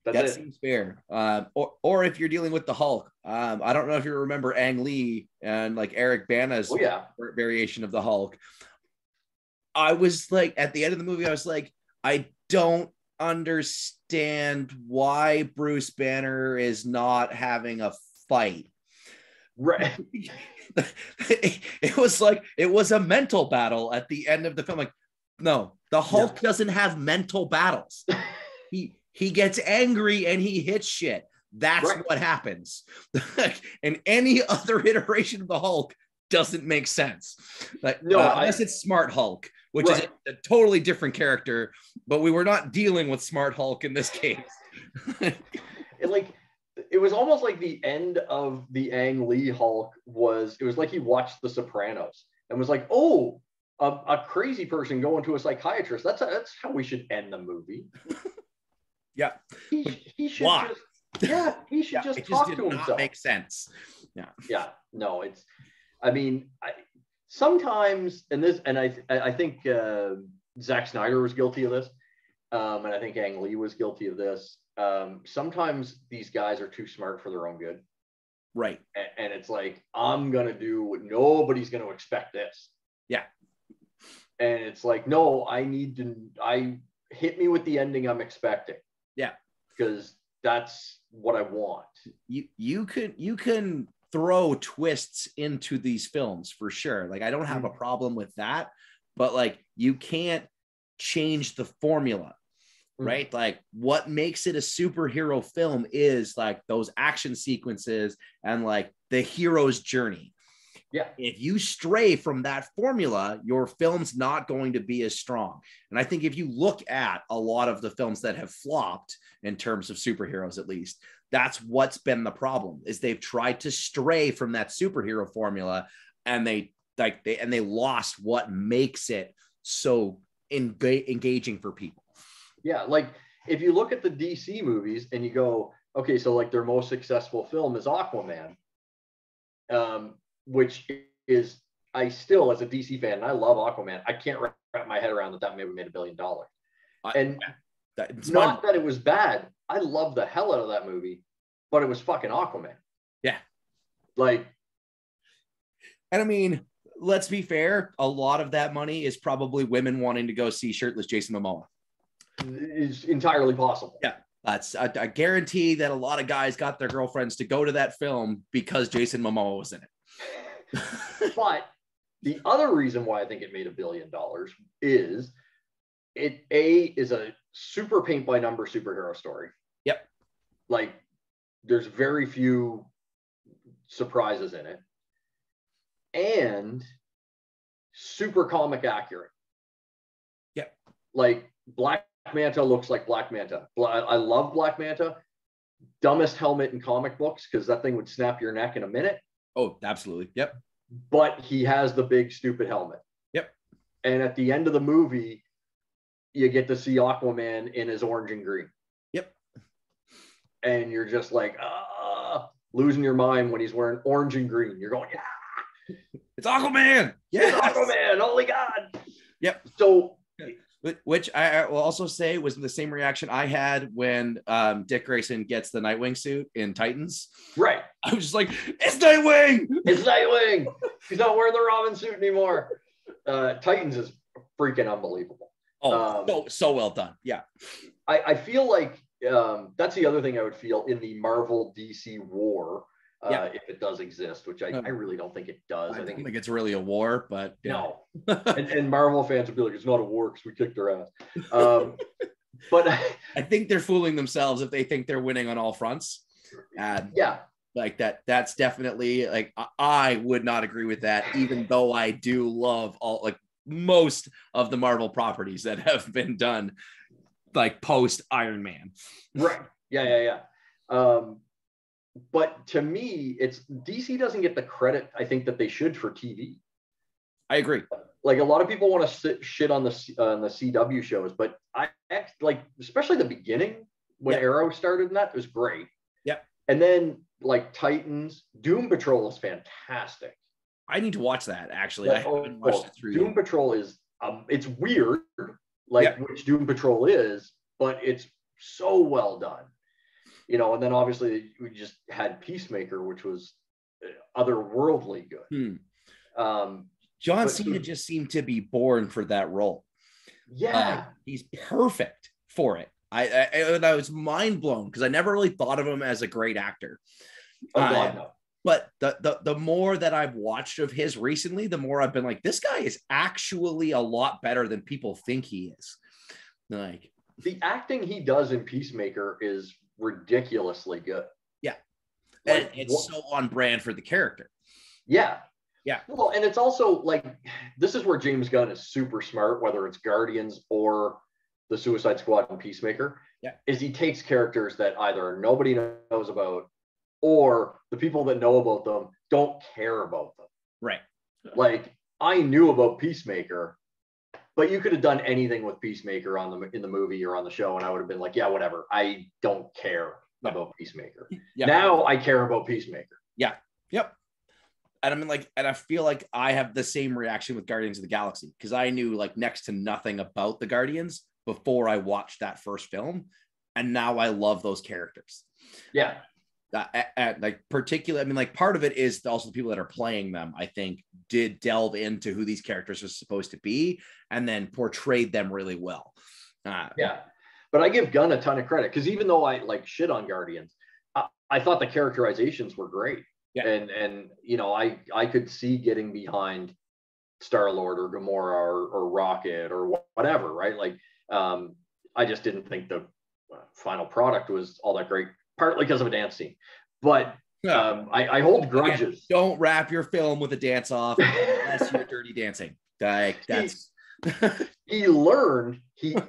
That seems fair. Or if you're dealing with the Hulk, I don't know if you remember Ang Lee and like Eric Bana's variation of the Hulk. I was like, at the end of the movie, I was like, I don't understand why Bruce Banner is not having a fight.
Right.
It was like, it was a mental battle at the end of the film. Like, no, the Hulk doesn't have mental battles. He gets angry and he hits shit. That's what happens. And any other iteration of the Hulk doesn't make sense. Like, unless it's Smart Hulk, which is a totally different character, but we were not dealing with Smart Hulk in this case.
It was almost like the end of the Ang Lee Hulk was like he watched The Sopranos and was like, oh, a crazy person going to a psychiatrist. That's how we should end the movie.
Yeah.
He should he should just talk to himself.
Not make sense. Yeah.
Yeah. No, sometimes, and I think Zack Snyder was guilty of this. And I think Ang Lee was guilty of this. Sometimes these guys are too smart for their own good.
Right.
And it's like, I'm going to do what nobody's going to expect this.
Yeah.
And it's like, no, hit me with the ending I'm expecting.
Yeah.
Because that's what I want.
You can throw twists into these films for sure. Like I don't have a problem with that, but like you can't change the formula, right? Like what makes it a superhero film is like those action sequences and like the hero's journey.
Yeah.
If you stray from that formula, your film's not going to be as strong. And I think if you look at a lot of the films that have flopped in terms of superheroes, at least, that's what's been the problem, is they've tried to stray from that superhero formula, and they lost what makes it so engaging for people.
Yeah, like if you look at the DC movies and you go, okay, so like their most successful film is Aquaman, which is, I still, as a DC fan, and I love Aquaman, I can't wrap my head around that movie made $1 billion. And not that it was bad. I love the hell out of that movie, but it was fucking Aquaman.
Yeah.
Like,
and I mean, let's be fair, a lot of that money is probably women wanting to go see shirtless Jason Momoa.
Is entirely possible.
Yeah. That's I guarantee that a lot of guys got their girlfriends to go to that film because Jason Momoa was in it.
But the other reason why I think it made $1 billion is it is a super paint by number superhero story.
Yep.
Like there's very few surprises in it, and super comic accurate.
Yep.
Like Black Manta looks like Black Manta. I love Black Manta. Dumbest helmet in comic books because that thing would snap your neck in a minute.
Oh, absolutely. Yep.
But he has the big stupid helmet.
Yep.
And at the end of the movie, you get to see Aquaman in his orange and green.
Yep.
And you're just like, losing your mind when he's wearing orange and green. You're going, yeah.
It's Aquaman.
Yeah, it's Aquaman. Holy God.
Yep.
So,
which I will also say was the same reaction I had when Dick Grayson gets the Nghtwing suit in Titans.
Right.
I was just like, it's Nghtwing.
It's Nghtwing. He's not wearing the Robin suit anymore. Titans is freaking unbelievable.
Oh, so well done. Yeah.
I feel like that's the other thing I would feel in the Marvel DC war. If it does exist, which I really don't think it does.
I think it's really a war, but yeah.
No. and Marvel fans would be like, it's not a war because we kicked their ass. But
I think they're fooling themselves if they think they're winning on all fronts.
Yeah.
Like that's definitely like, I would not agree with that, even though I do love most of the Marvel properties that have been done like post Iron Man.
Right. Yeah. But to me, it's DC doesn't get the credit I think that they should for TV.
I agree.
Like a lot of people want to shit on the CW shows, but I like, especially the beginning when Arrow started, and that was great.
Yep.
And then like Titans, Doom Patrol is fantastic.
I need to watch that actually. I haven't watched it through.
Doom Patrol is it's weird, like which Doom Patrol is, but it's so well done. You know, and then obviously we just had Peacemaker, which was otherworldly good.
John Cena just seemed to be born for that role.
Yeah,
he's perfect for it. I was mind blown because I never really thought of him as a great actor.
Oh God, no.
But the more that I've watched of his recently, the more I've been like, this guy is actually a lot better than people think he is. Like
the acting he does in Peacemaker is ridiculously good.
Yeah. And it's so on brand for the character.
Yeah.
Yeah.
Well, and it's also like, this is where James Gunn is super smart, whether it's Guardians or the Suicide Squad and Peacemaker, is he takes characters that either nobody knows about or the people that know about them don't care about them.
Right.
Like I knew about Peacemaker, but you could have done anything with Peacemaker in the movie or on the show, and I would have been like, yeah, whatever. I don't care about Peacemaker. Yeah. Now I care about Peacemaker.
Yeah. Yep. And I mean, like, and I feel like I have the same reaction with Guardians of the Galaxy because I knew like next to nothing about the Guardians before I watched that first film, and now I love those characters.
Yeah.
Like particularly, I mean, like part of it is also the people that are playing them, I think, did delve into who these characters are supposed to be and then portrayed them really well.
Yeah. But I give Gunn a ton of credit because even though I like shit on Guardians, I thought the characterizations were great. Yeah. And you know, I could see getting behind Star-Lord or Gamora or Rocket or whatever, right? Like, I just didn't think the final product was all that great, partly because of a dance scene. But I hold grudges.
Again, don't wrap your film with a dance off unless you're dirty dancing. Like, that's
he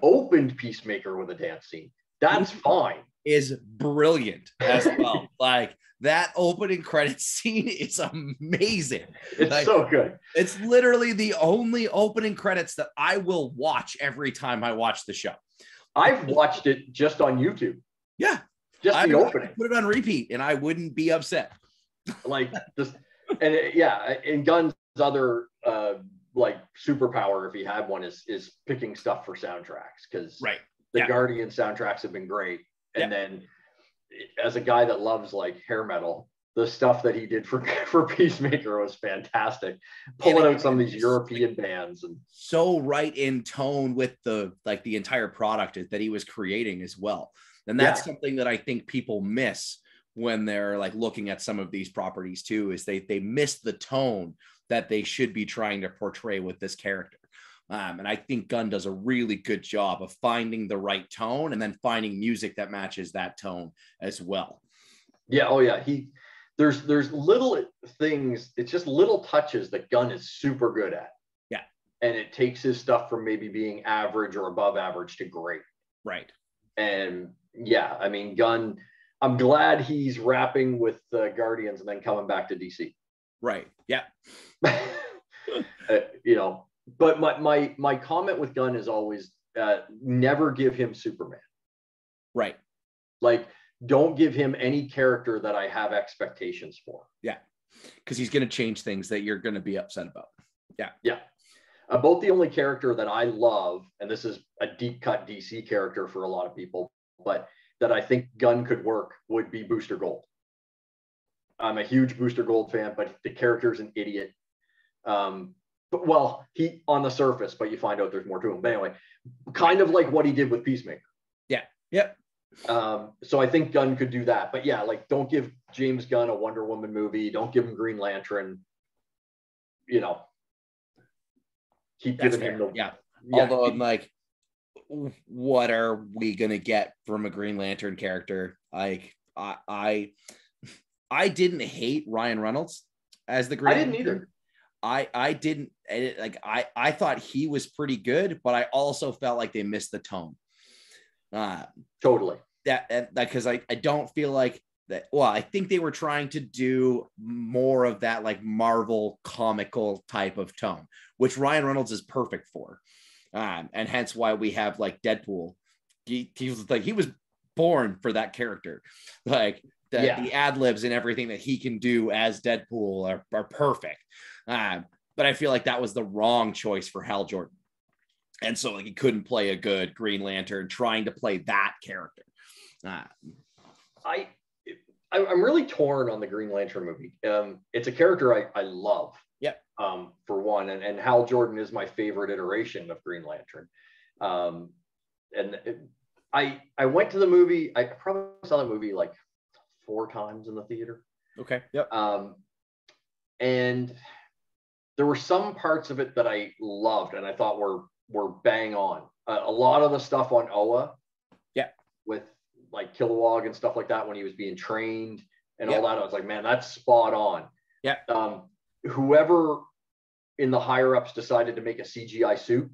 opened Peacemaker with a dance scene. That's fine.
Is brilliant as well. Like, that opening credits scene is amazing.
It's
like,
so good.
It's literally the only opening credits that I will watch every time I watch the show.
I've watched it just on YouTube.
Yeah.
Just the opening.
I put it on repeat and I wouldn't be upset.
Like this, and Gunn's other like superpower, if he had one, is picking stuff for soundtracks, because the Guardian soundtracks have been great. And then as a guy that loves like hair metal, the stuff that he did for Peacemaker was fantastic. Pulling out some of these European bands, and
so right in tone with the entire product that he was creating as well. And that's something that I think people miss when they're like looking at some of these properties too, is they miss the tone that they should be trying to portray with this character. And I think Gunn does a really good job of finding the right tone and then finding music that matches that tone as well.
Yeah. Oh yeah. There's little things. It's just little touches that Gunn is super good at.
Yeah.
And it takes his stuff from maybe being average or above average to great.
Right.
And yeah, I mean, Gunn, I'm glad he's wrapping with the Guardians and then coming back to DC.
Right. Yeah.
But my comment with Gunn is always never give him Superman.
Right.
Like, don't give him any character that I have expectations for.
Yeah. Because he's going to change things that you're going to be upset about. Yeah.
Yeah. About the only character that I love, and this is a deep cut DC character for a lot of people, but that I think Gunn could work, would be Booster Gold. I'm a huge Booster Gold fan, but the character's an idiot. Well, he on the surface, but you find out there's more to him. But anyway, kind of like what he did with Peacemaker.
Yeah. Yep.
So I think Gunn could do that. But yeah, like, don't give James Gunn a Wonder Woman movie. Don't give him Green Lantern. Keep giving him the
Although I'm like, what are we gonna get from a Green Lantern character? Like, I didn't hate Ryan Reynolds as the Green Lantern.
I didn't either.
I didn't like. I thought he was pretty good, but I also felt like they missed the tone.
Totally.
That because I don't feel like that. Well, I think they were trying to do more of that like Marvel comical type of tone, which Ryan Reynolds is perfect for, and hence why we have like Deadpool. He was born for that character. Like the ad libs and everything that he can do as Deadpool are perfect. But I feel like that was the wrong choice for Hal Jordan. And so like he couldn't play a good Green Lantern trying to play that character.
I'm really torn on the Green Lantern movie. It's a character I love.
Yeah.
For one, and Hal Jordan is my favorite iteration of Green Lantern. I went to the movie. I probably saw the movie like 4 times in the theater.
Okay. Yep.
And there were some parts of it that I loved and I thought were bang on. A lot of the stuff on Oa, with like Kilowog and stuff like that when he was being trained and all that, I was like, man, that's spot on.
Yeah.
Whoever in the higher ups decided to make a CGI suit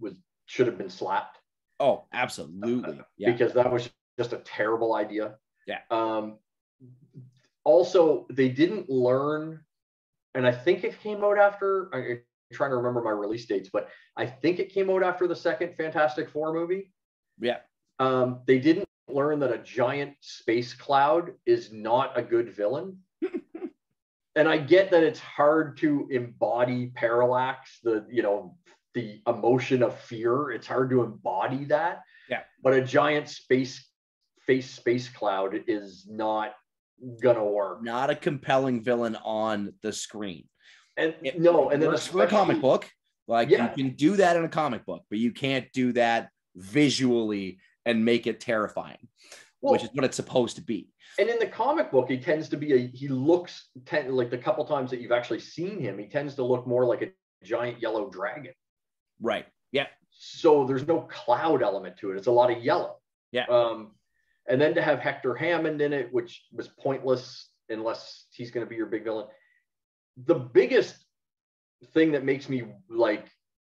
should have been slapped.
Oh, absolutely.
Because that was just a terrible idea.
Yeah.
Also, they didn't learn. And I think it came out after, I'm trying to remember my release dates, but I think it came out after the second Fantastic Four movie.
Yeah.
They didn't learn that a giant space cloud is not a good villain. And I get that it's hard to embody parallax, the emotion of fear. It's hard to embody that.
Yeah.
But a giant space cloud is not gonna work.
Not a compelling villain on the screen.
And then
for a comic book, like you can do that in a comic book, but you can't do that visually and make it terrifying, which is what it's supposed to be.
And in the comic book, he tends to be like the couple times that you've actually seen him, he tends to look more like a giant yellow dragon.
Right. Yeah.
So there's no cloud element to it. It's a lot of yellow.
Yeah.
And then to have Hector Hammond in it, which was pointless unless he's going to be your big villain. The biggest thing that makes me like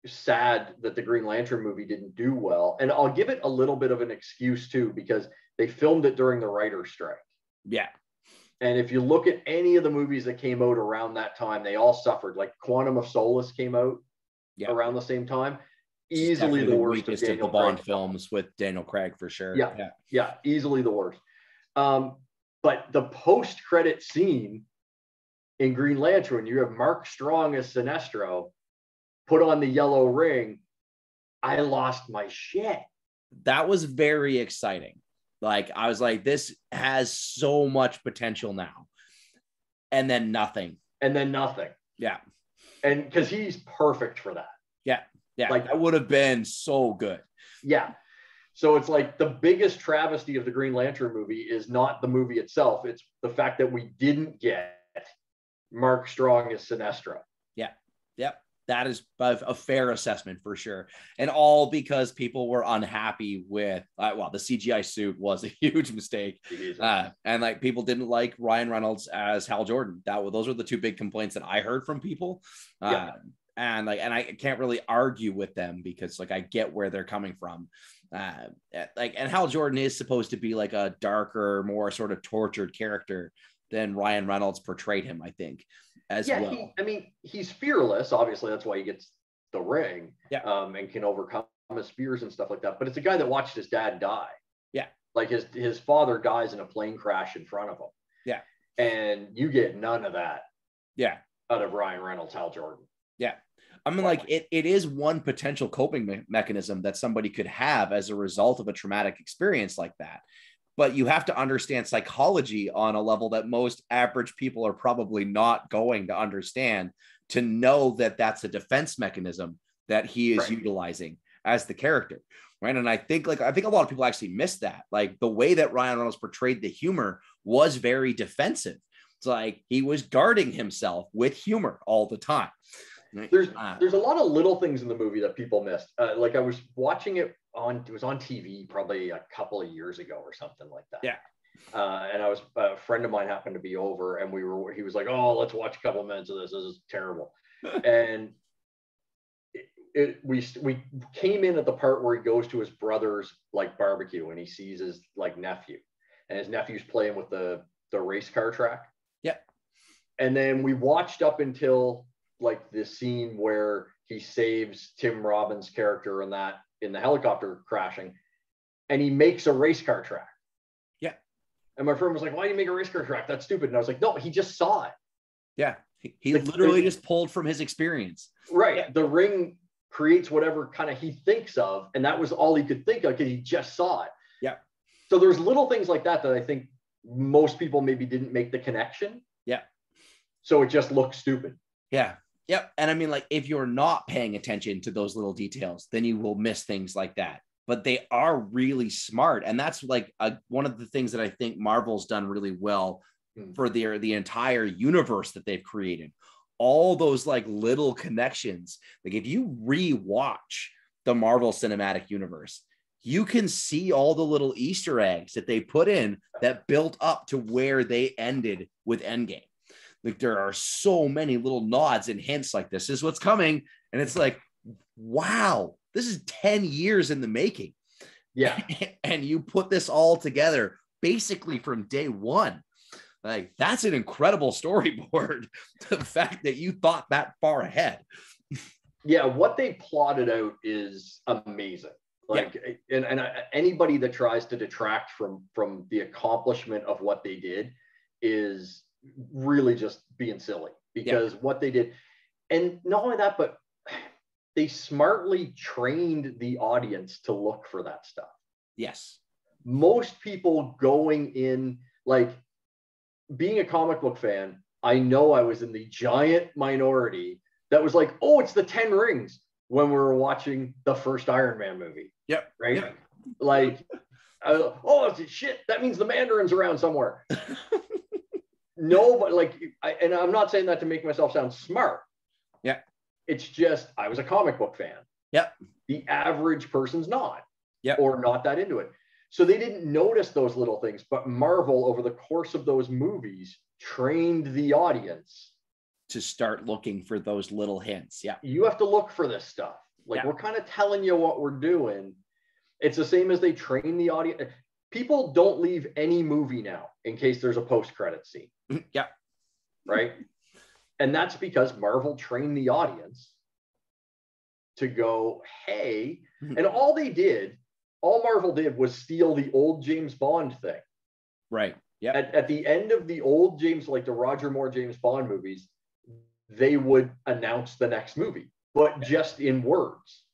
sad that the Green Lantern movie didn't do well, and I'll give it a little bit of an excuse too, because they filmed it during the writer's strike.
Yeah.
And if you look at any of the movies that came out around that time, they all suffered. Like Quantum of Solace came out around the same time. Easily the worst
of the Bond films with Daniel Craig, for sure.
Yeah, easily the worst. But the post-credit scene in Green Lantern, you have Mark Strong as Sinestro, put on the yellow ring. I lost my shit.
That was very exciting. Like, I was like, this has so much potential now. And then nothing. Yeah.
And because he's perfect for that.
Yeah. Yeah.
Like,
that would have been so good.
Yeah. So it's like the biggest travesty of the Green Lantern movie is not the movie itself. It's the fact that we didn't get Mark Strong as Sinestro.
Yeah. Yep. That is a fair assessment for sure. And all because people were unhappy with, the CGI suit was a huge mistake. And like people didn't like Ryan Reynolds as Hal Jordan. Those were the two big complaints that I heard from people. And I can't really argue with them because like I get where they're coming from. And Hal Jordan is supposed to be like a darker, more sort of tortured character than Ryan Reynolds portrayed him, I think, as well.
He's fearless. Obviously, that's why he gets the ring.
Yeah.
And can overcome his fears and stuff like that. But it's a guy that watched his dad die.
Yeah.
Like his father dies in a plane crash in front of him.
Yeah.
And you get none of that.
Yeah.
Out of Ryan Reynolds, Hal Jordan.
Yeah. I mean, like it is one potential coping mechanism that somebody could have as a result of a traumatic experience like that. But you have to understand psychology on a level that most average people are probably not going to understand to know that that's a defense mechanism that he is utilizing as the character. Right. And I think a lot of people actually miss that. Like the way that Ryan Reynolds portrayed the humor was very defensive. It's like he was guarding himself with humor all the time. Right?
There's a lot of little things in the movie that people missed. Like I was watching it on TV probably a couple of years ago or something like that.
Yeah.
And a friend of mine happened to be over, and he was like, "Oh, let's watch a couple of minutes of this. This is terrible." And we came in at the part where he goes to his brother's like barbecue and he sees his like nephew, and his nephew's playing with the race car track.
Yeah.
And then we watched up until like the scene where he saves Tim Robbins' character in the helicopter crashing, and he makes a race car track.
Yeah.
And my friend was like, "Why do you make a race car track? That's stupid." And I was like, "No, he just saw it."
Yeah. He literally just pulled from his experience.
Right.
Yeah.
The ring creates whatever kind of he thinks of, and that was all he could think of because he just saw it.
Yeah.
So there's little things like that I think most people maybe didn't make the connection.
Yeah.
So it just looks stupid.
Yeah. Yep. And I mean, like, if you're not paying attention to those little details, then you will miss things like that. But they are really smart. And that's like one of the things that I think Marvel's done really well for the entire universe that they've created. All those like little connections. Like if you rewatch the Marvel Cinematic Universe, you can see all the little Easter eggs that they put in that built up to where they ended with Endgame. Like there are so many little nods and hints like this is what's coming. And it's like, wow, this is 10 years in the making.
Yeah.
And you put this all together basically from day one. Like that's an incredible storyboard. The fact that you thought that far ahead.
Yeah. What they plotted out is amazing. Like, and anybody that tries to detract from the accomplishment of what they did is really just being silly because what they did, and not only that, but they smartly trained the audience to look for that stuff.
Yes.
Most people going in, like being a comic book fan, I know I was in the giant minority that was like, oh, it's the 10 rings when we were watching the first Iron Man movie.
Yep.
Right.
Yep.
Like, oh shit, that means the Mandarin's around somewhere. No, but like, and I'm not saying that to make myself sound smart.
Yeah.
It's just, I was a comic book fan.
Yep.
The average person's not.
Yep.
Or not that into it. So they didn't notice those little things, but Marvel, over the course of those movies, trained the audience
to start looking for those little hints. Yeah.
You have to look for this stuff. Like, we're kind of telling you what we're doing. It's the same as they train the audience. People don't leave any movie now in case there's a post-credit scene.
Yeah.
Right? And that's because Marvel trained the audience to go, hey, and all Marvel did was steal the old James Bond thing.
Right. Yeah.
At the end of the old James, like the Roger Moore James Bond movies, they would announce the next movie, but just in words.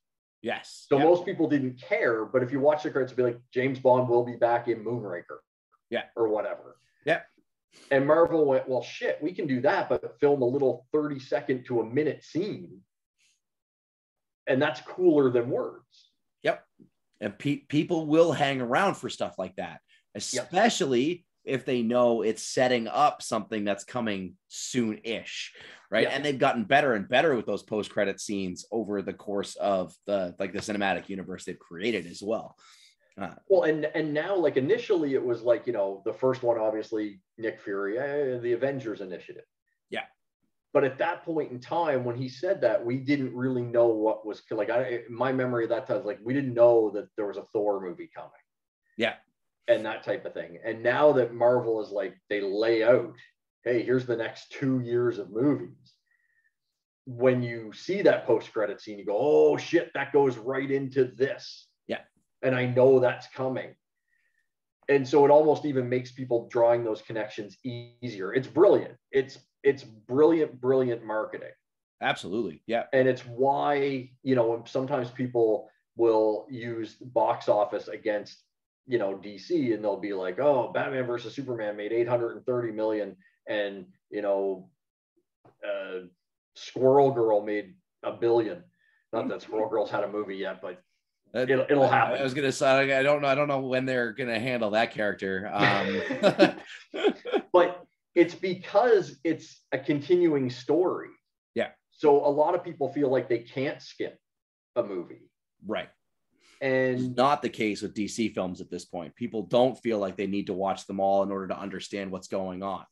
Yes.
So most people didn't care, but if you watch the credits, it'd be like, James Bond will be back in Moonraker.
Yeah.
Or whatever.
Yeah.
And Marvel went, well, shit, we can do that, but film a little 30-second to a minute scene. And that's cooler than words.
Yep. And people will hang around for stuff like that, especially if they know it's setting up something that's coming soon-ish, right? And they've gotten better and better with those post-credit scenes over the course of the cinematic universe they've created as well.
Well, and now, like, initially it was like, you know, the first one, obviously, Nick Fury, the Avengers Initiative. Yeah. But at that point in time, when he said that, we didn't really know what was, like, my memory of that time was like, we didn't know that there was a Thor movie coming. Yeah. And that type of thing. And now that Marvel is like, they lay out, hey, here's the next 2 years of movies. When you see that post-credit scene, you go, oh shit, that goes right into this. Yeah. And I know that's coming. And so it almost even makes people drawing those connections easier. It's brilliant. It's brilliant marketing. Absolutely. Yeah. And it's why, you know, sometimes people will use box office against, you know, DC, and they'll be like, oh, Batman versus Superman made 830 million, and, you know, Squirrel Girl made $1 billion. Not that Squirrel Girl's had a movie yet, but it'll happen. I was gonna say, I don't know when they're gonna handle that character. But it's because it's a continuing story. Yeah. So a lot of people feel like they can't skip a movie. Right. And it's not the case with DC films at this point. People don't feel like they need to watch them all in order to understand what's going on.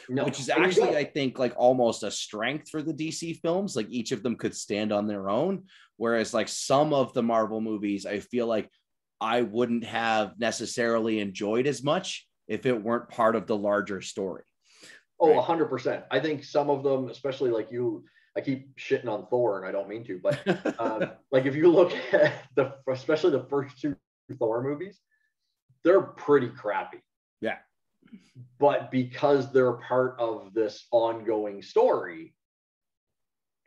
No. Which is actually, I think, like almost a strength for the DC films. Like each of them could stand on their own. Whereas like some of the Marvel movies, I feel like I wouldn't have necessarily enjoyed as much if it weren't part of the larger story. Oh, 100%. I think some of them, especially like you, I keep shitting on Thor, and I don't mean to, but like if you look at especially the first two Thor movies, they're pretty crappy. Yeah. But because they're part of this ongoing story,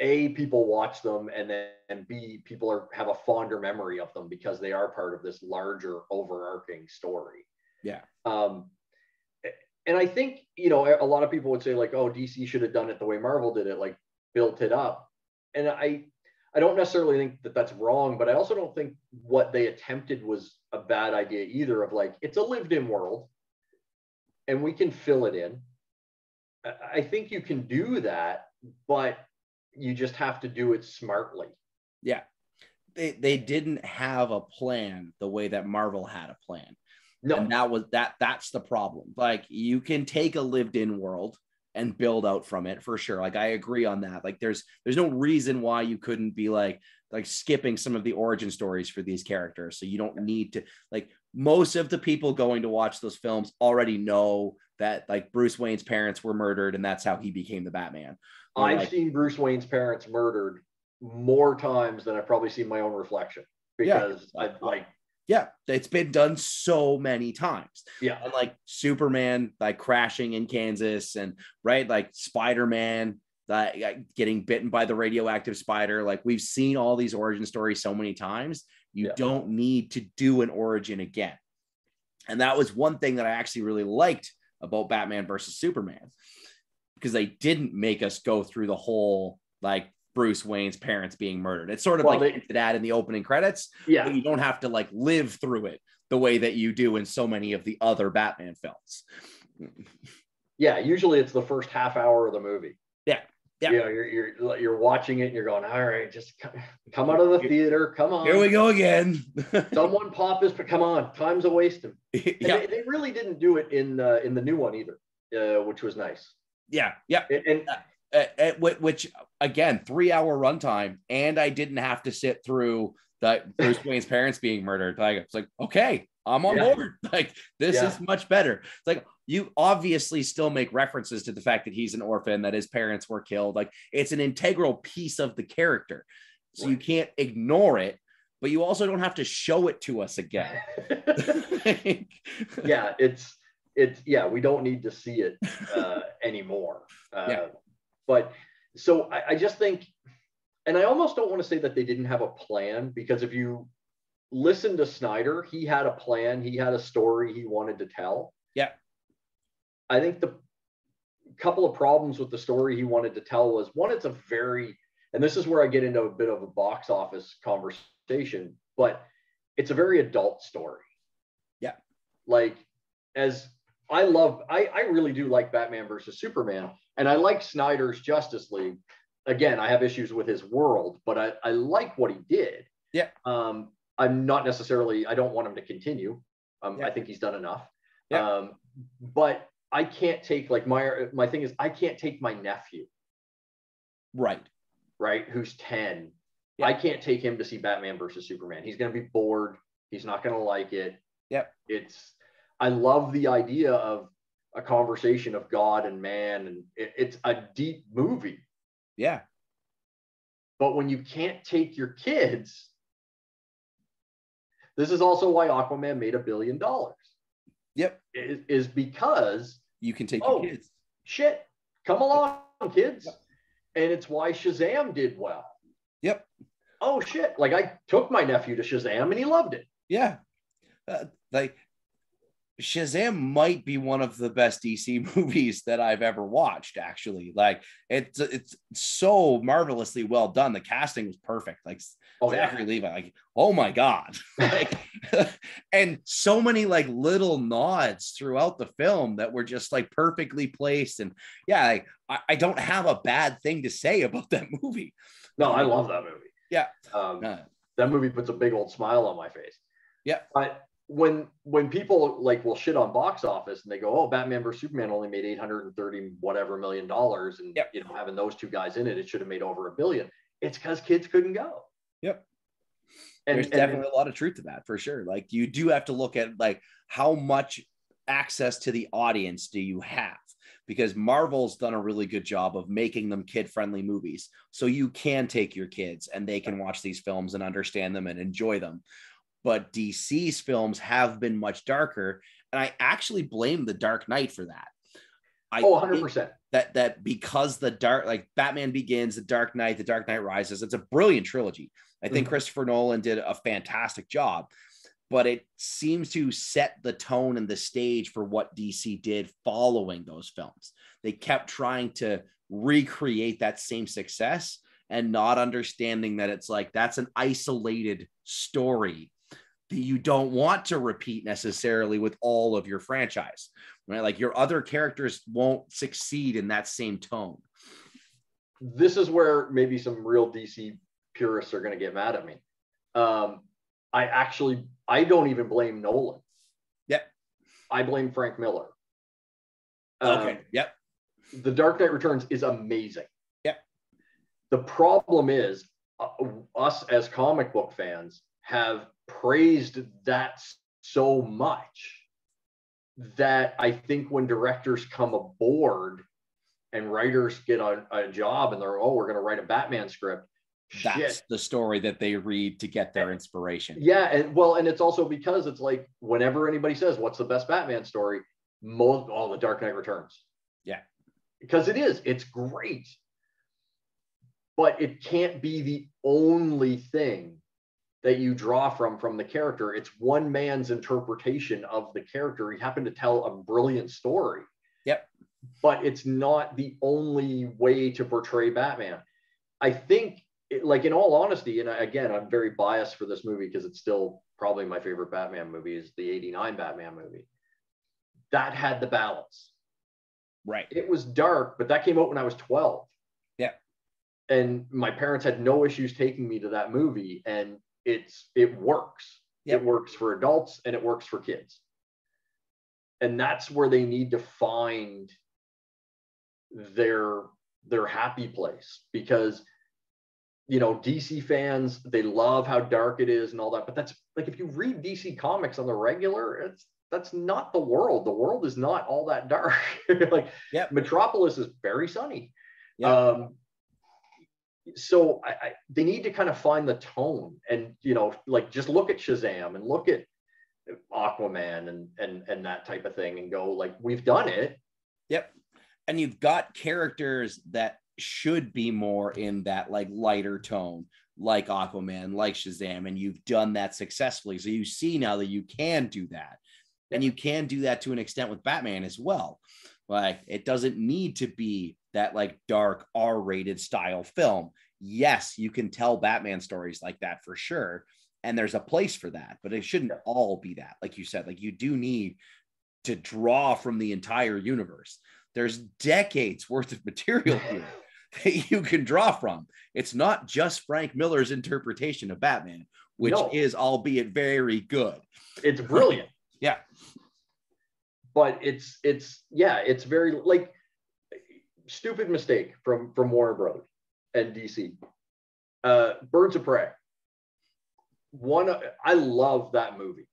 A, people watch them, and then B, people have a fonder memory of them because they are part of this larger overarching story. Yeah. And I think, you know, a lot of people would say like, oh, DC should have done it the way Marvel did it, like built it up. And I don't necessarily think that that's wrong, but I also don't think what they attempted was a bad idea either, of like, it's a lived in world and we can fill it in. I think you can do that, but you just have to do it smartly. Yeah. They didn't have a plan the way that Marvel had a plan. No. And that's the problem. Like you can take a lived in world and build out from it for sure. Like I agree on that. Like there's no reason why you couldn't be like skipping some of the origin stories for these characters. So you don't need to, like, most of the people going to watch those films already know that like Bruce Wayne's parents were murdered and that's how he became the Batman. I've seen Bruce Wayne's parents murdered more times than I've probably seen my own reflection, because yeah, it's been done so many times. Yeah. And like Superman, like crashing in Kansas, and right, like Spider-Man, getting bitten by the radioactive spider. Like we've seen all these origin stories so many times. You don't need to do an origin again. And that was one thing that I actually really liked about Batman versus Superman, because they didn't make us go through the whole like Bruce Wayne's parents being murdered. It's sort of like that in the opening credits. Yeah. But you don't have to like live through it the way that you do in so many of the other Batman films. Yeah. Usually it's the first half hour of the movie. Yeah.
Yeah.
You know, you're watching it and you're going, all right, just come out of the theater. Come on.
Here we go again.
Someone pop this, but come on, time's a wasting.
Yeah.
They really didn't do it in the new one either, which was nice.
Yeah. Yeah. Which again, 3-hour runtime, and I didn't have to sit through that Bruce Wayne's parents being murdered. Like, it's like, okay, I'm on board. Like, this is much better. It's like, you obviously still make references to the fact that he's an orphan, that his parents were killed. Like, it's an integral piece of the character. So you can't ignore it, but you also don't have to show it to us again.
Yeah, we don't need to see it anymore. But so I just think, and I almost don't want to say that they didn't have a plan, because if you listen to Snyder, he had a plan, he had a story he wanted to tell. Yeah. I think the couple of problems with the story he wanted to tell was, one, it's a very, and this is where I get into a bit of a box office conversation, but it's a very adult story. Yeah. Like, as I really do like Batman versus Superman, and I like Snyder's Justice League. Again, I have issues with his world, but I like what he did. Yeah. I'm not necessarily, I don't want him to continue. I think he's done enough. Yeah. But I can't take, like, my thing is, I can't take my nephew. Right. Who's 10. Yeah. I can't take him to see Batman versus Superman. He's going to be bored. He's not going to like it. Yep. I love the idea of a conversation of God and man, and it's a deep movie. Yeah. But when you can't take your kids, this is also why Aquaman made $1 billion. Yep. Is because you can take your kids. Shit, come along, kids. Yep. And it's why Shazam did well. Yep. Oh shit, like, I took my nephew to Shazam and he loved it. Yeah. Like, Shazam might be one of the best DC movies that I've ever watched, actually. Like, it's so marvelously well done. The casting was perfect. Like, Zachary Levi, like, oh my God. Like, and so many, like, little nods throughout the film that were just, like, perfectly placed. And yeah, like, I don't have a bad thing to say about that movie. No, I love that movie. Yeah. That movie puts a big old smile on my face. Yeah. But when people, like, will shit on box office and they go, oh, Batman versus Superman only made $830 whatever million, and you know, having those two guys in it, it should have made over $1 billion. It's because kids couldn't go. Yep. There's definitely a lot of truth to that, for sure. Like, you do have to look at, like, how much access to the audience do you have, because Marvel's done a really good job of making them kid-friendly movies, so you can take your kids and they can watch these films and understand them and enjoy them. But DC's films have been much darker, and I actually blame The Dark Knight for that. 100%. That because like, Batman Begins, The Dark Knight Rises, it's a brilliant trilogy. I think Christopher Nolan did a fantastic job, but it seems to set the tone and the stage for what DC did following those films. They kept trying to recreate that same success and not understanding that it's like, that's an isolated story that you don't want to repeat necessarily with all of your franchise, right? Like, your other characters won't succeed in that same tone. This is where maybe some real DC purists are going to get mad at me. I don't even blame Nolan. Yep. I blame Frank Miller. Okay. Yep. The Dark Knight Returns is amazing. Yep. The problem is, us as comic book fans have praised that so much that I think when directors come aboard and writers get a job and they're, we're going to write a Batman script, that's the story that they read to get their inspiration. Yeah. And it's also because it's like, whenever anybody says, what's the best Batman story? The Dark Knight Returns. Yeah. Because it's great, but it can't be the only thing that you draw from the character. It's one man's interpretation of the character. He happened to tell a brilliant story. Yep. But it's not the only way to portray Batman. I think, like, in all honesty, and again, I'm very biased for this movie because it's still probably my favorite Batman movie, is the 89 Batman movie. That had the balance. Right. It was dark, but that came out when I was 12. Yeah. and my parents had no issues taking me to that movie, and it works. Yep. It works for adults and it works for kids. And that's where they need to find their happy place, because DC fans, they love how dark it is and all that, but that's like, if you read DC comics on the regular, that's not the world. The world is not all that dark. Like, yep. Metropolis is very sunny. Yep. So they need to kind of find the tone, and like, just look at Shazam and look at Aquaman and that type of thing, and go like, we've done it.
Yep. And you've got characters that should be more in that like lighter tone, like Aquaman, like Shazam, and you've done that successfully. So you see now that you can do that. Yep. And you can do that to an extent with Batman as well. Like, it doesn't need to be that like dark R-rated style film. Yes, you can tell Batman stories like that for sure, and there's a place for that, but it shouldn't all be that. Like you said, like, you do need to draw from the entire universe. There's decades worth of material here that you can draw from. It's not just Frank Miller's interpretation of Batman, which is, albeit very good.
It's brilliant.
Yeah.
But it's very, like, stupid mistake from Warner Brothers and DC. Birds of Prey. I love that movie.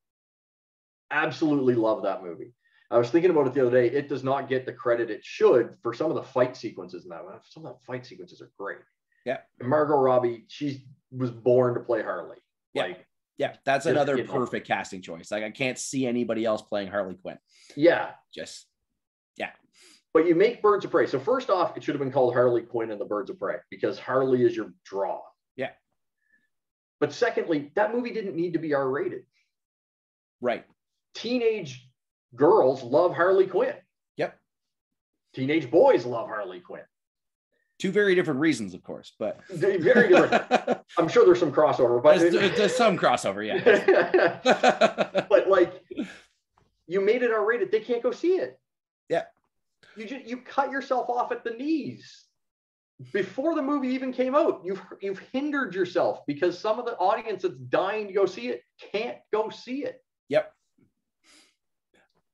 Absolutely love that movie. I was thinking about it the other day. It does not get the credit it should for some of the fight sequences in that one. Some of the fight sequences are great.
Yeah.
And Margot Robbie, she was born to play Harley.
Yeah. Yeah, that's another perfect casting choice. Like, I can't see anybody else playing Harley Quinn.
Yeah.
Yeah.
But you make Birds of Prey. So first off, it should have been called Harley Quinn and the Birds of Prey, because Harley is your draw.
Yeah.
But secondly, that movie didn't need to be R-rated.
Right.
Teenage girls love Harley Quinn.
Yep.
Teenage boys love Harley Quinn.
Two very different reasons, of course, but
very different. I'm sure there's some crossover, but
there's some crossover, yeah.
But like, you made it R-rated, they can't go see it.
Yeah.
You cut yourself off at the knees before the movie even came out. You've hindered yourself, because some of the audience that's dying to go see it can't go see it.
Yep.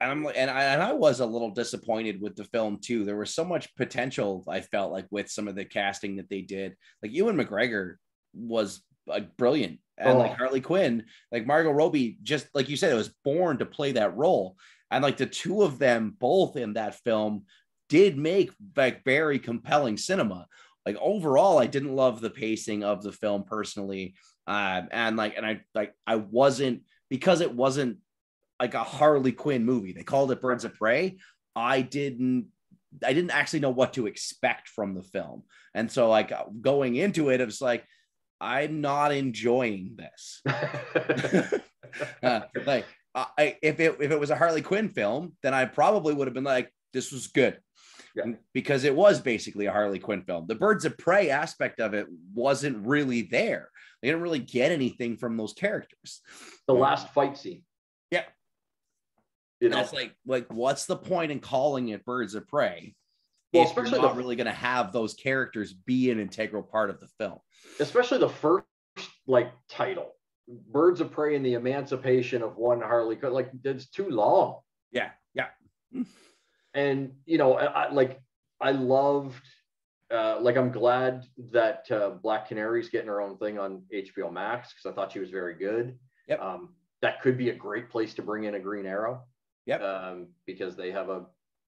And I was a little disappointed with the film too. There was so much potential, I felt like, with some of the casting that they did. Like, Ewan McGregor was like brilliant, and like Harley Quinn, like Margot Robbie, just like you said, it was born to play that role. And like, the two of them both in that film did make like very compelling cinema. Like, overall, I didn't love the pacing of the film personally, I wasn't, because it wasn't like a Harley Quinn movie. They called it Birds of Prey. I didn't actually know what to expect from the film. And so, like, going into it, it was like, I'm not enjoying this. If it was a Harley Quinn film, then I probably would have been like, this was good. Yeah. Because it was basically a Harley Quinn film. The Birds of Prey aspect of it wasn't really there. They didn't really get anything from those characters.
The last fight scene.
Yeah. It's like, what's the point in calling it Birds of Prey? Well, especially you're not really going to have those characters be an integral part of the film.
Especially the first title, Birds of Prey and the Emancipation of One Harley Quinn. Like, it's too long.
Yeah. Yeah.
And I loved. I'm glad that Black Canary's getting her own thing on HBO Max, because I thought she was very good.
Yep.
That could be a great place to bring in a Green Arrow.
Yep.
Because they have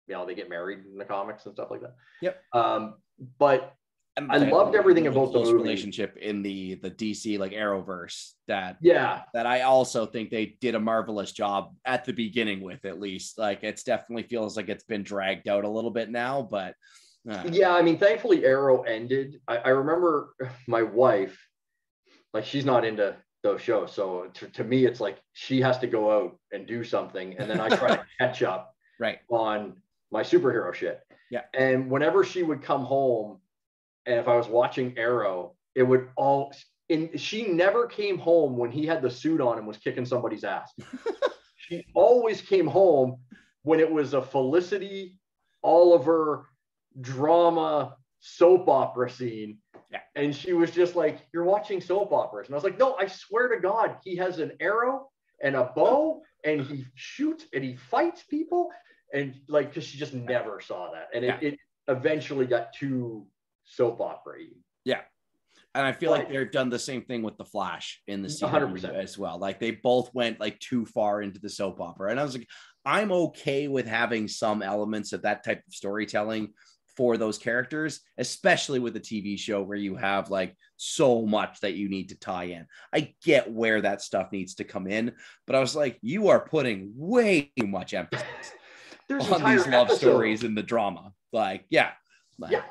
they get married in the comics and stuff like that.
Yep.
But I loved everything about the movie.
Relationship in the DC like Arrowverse that I also think they did a marvelous job at the beginning with. At least, like, it's definitely feels like it's been dragged out a little bit now, but
yeah, I mean, thankfully Arrow ended. I remember my wife, like, she's not into those shows, so to me it's like she has to go out and do something, and then I try to catch up on my superhero shit.
Yeah.
And whenever she would come home, and if I was watching Arrow, it would she never came home when he had the suit on and was kicking somebody's ass. She always came home when it was a Felicity Oliver drama soap opera scene,
Yeah.
And she was just like, you're watching soap operas. And I was like, no, I swear to God, he has an arrow and a bow and he shoots and he fights people. And like, because she just never saw that. And it eventually got too soap opera-y.
Yeah. And I feel like they've done the same thing with The Flash in the CW 100%. As well. Like they both went like too far into the soap opera. And I was like, I'm okay with having some elements of that type of storytelling for those characters, especially with a TV show where you have like so much that you need to tie in. I get where that stuff needs to come in, but I was like, you are putting way too much emphasis on these love stories and the drama. Like, yeah.
Like,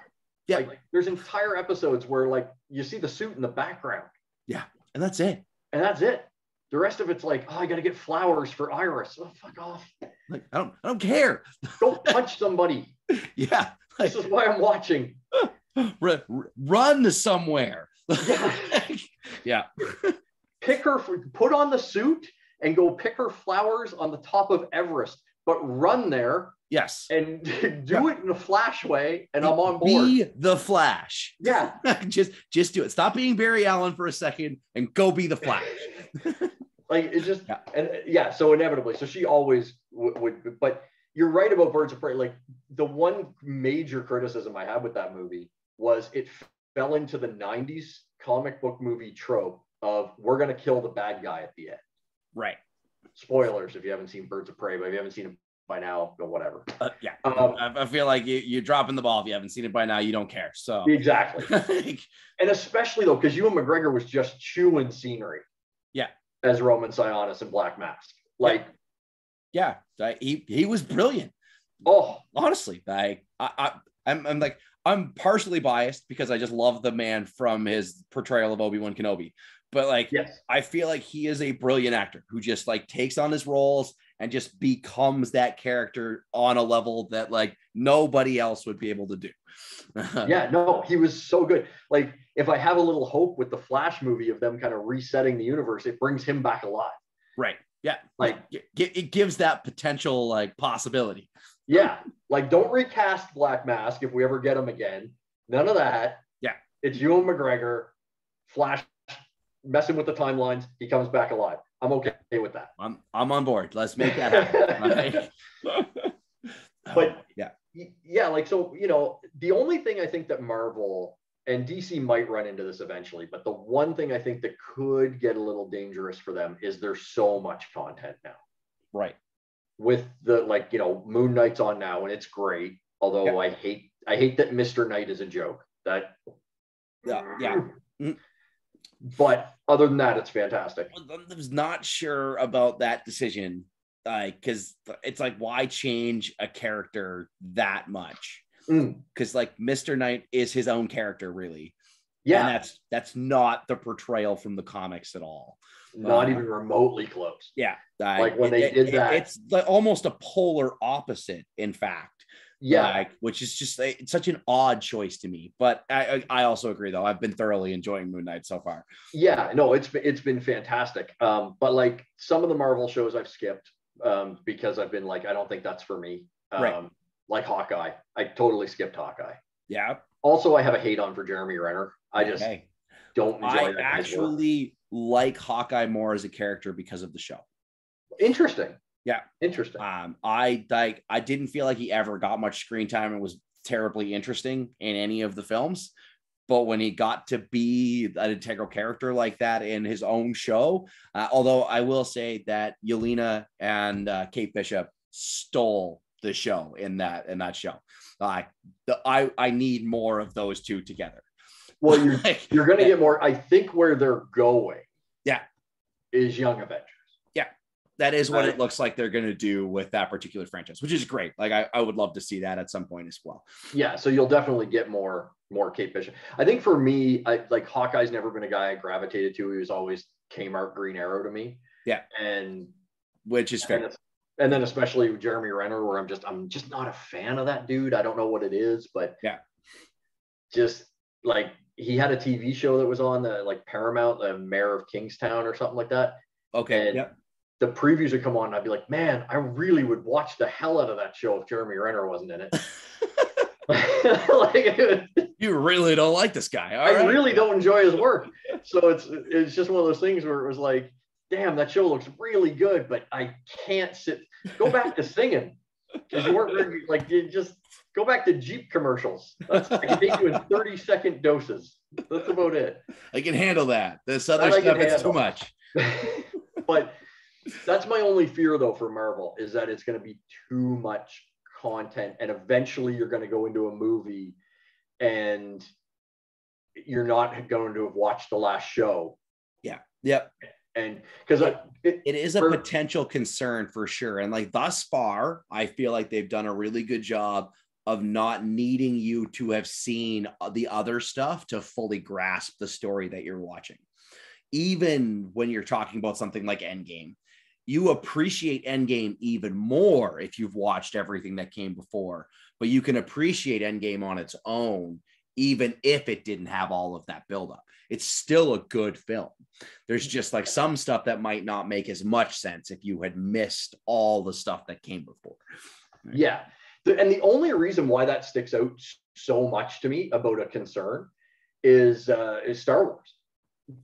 there's entire episodes where like you see the suit in the background.
Yeah. And that's it.
The rest of it's like, oh, I got to get flowers for Iris. Oh, fuck off.
Like, I don't care.
Go punch somebody.
Yeah. Like,
this is why I'm watching.
Run somewhere. Yeah.
Put on the suit and go pick her flowers on the top of Everest, but run there.
Yes.
And do it in a Flash way, and I'm on board.
Be the Flash.
Yeah.
just do it. Stop being Barry Allen for a second and go be the Flash.
Like it just so inevitably. So she always would, but you're right about Birds of Prey. Like the one major criticism I had with that movie was it fell into the 90s comic book movie trope of we're going to kill the bad guy at the end.
Right.
Spoilers if you haven't seen Birds of Prey, but if you haven't seen it by now, or whatever.
I feel like you're dropping the ball. If you haven't seen it by now, you don't care. So
exactly. And especially though, because Ewan McGregor was just chewing scenery.
Yeah.
As Roman Sionis in Black Mask. Like,
he was brilliant.
Oh,
honestly, like I'm like, I'm partially biased because I just love the man from his portrayal of Obi-Wan Kenobi. But like, I feel like he is a brilliant actor who just like takes on his roles and just becomes that character on a level that like nobody else would be able to do.
He was so good. Like if I have a little hope with the Flash movie of them kind of resetting the universe, it brings him back alive.
Right. Yeah. Like it gives that potential like possibility.
Yeah. Like don't recast Black Mask if we ever get him again. None of that.
Yeah.
It's Ewan McGregor, Flash messing with the timelines. He comes back alive. I'm okay with that.
I'm on board. Let's make that happen.
But like, so, you know, the only thing I think that Marvel and DC might run into this eventually, but the one thing I think that could get a little dangerous for them is there's so much content now.
Right.
With the, like, you know, Moon Knight's on now and it's great. Although I hate that Mr. Knight is a joke. That. But other than that, it's fantastic.
I was not sure about that decision, because it's like, why change a character that much? Because like Mr. Knight is his own character, really. Yeah, and that's not the portrayal from the comics at all.
Not even remotely close.
Yeah,
like when they did that,
it's like almost a polar opposite, in fact. Yeah, which is just it's such an odd choice to me. But I also agree, though. I've been thoroughly enjoying Moon Knight so far.
Yeah, no, it's been fantastic. But like some of the Marvel shows I've skipped because I've been like, I don't think that's for me.
Right.
Like Hawkeye, I totally skipped Hawkeye.
Yeah.
Also, I have a hate on for Jeremy Renner. I just don't enjoy that.
I actually like Hawkeye more as a character because of the show.
Interesting.
Yeah.
Interesting.
I didn't feel like he ever got much screen time and was terribly interesting in any of the films. But when he got to be an integral character like that in his own show, although I will say that Yelena and Kate Bishop stole the show in that show. I need more of those two together.
Well, you're going to get more. I think where they're going, is Young Avengers.
That is what it looks like they're going to do with that particular franchise, which is great. Like I would love to see that at some point as well.
Yeah, so you'll definitely get more Kate Bishop. I think for me, like Hawkeye's never been a guy I gravitated to. He was always Kmart Green Arrow to me.
Yeah,
and
which is fair.
And then especially with Jeremy Renner, where I'm just not a fan of that dude. I don't know what it is, but just like he had a TV show that was on the like Paramount, the Mayor of Kingstown or something like that.
Okay.
And the previews would come on and I'd be like, man, I really would watch the hell out of that show if Jeremy Renner wasn't in it.
You really don't like this guy.
I really don't enjoy his work. So it's just one of those things where it was like, damn, that show looks really good, but I can't go back to singing. Because you weren't very, like, you just go back to Jeep commercials. I can take you in 30-second doses. That's about it.
I can handle that. This other stuff is too much.
But that's my only fear, though, for Marvel, is that it's going to be too much content, and eventually you're going to go into a movie and you're not going to have watched the last show.
Yeah. Yep.
And because
it is a potential concern for sure. And like thus far, I feel like they've done a really good job of not needing you to have seen the other stuff to fully grasp the story that you're watching. Even when you're talking about something like Endgame, you appreciate Endgame even more if you've watched everything that came before, but you can appreciate Endgame on its own, even if it didn't have all of that buildup. It's still a good film. There's just like some stuff that might not make as much sense if you had missed all the stuff that came before.
Yeah. And the only reason why that sticks out so much to me about a concern is Star Wars.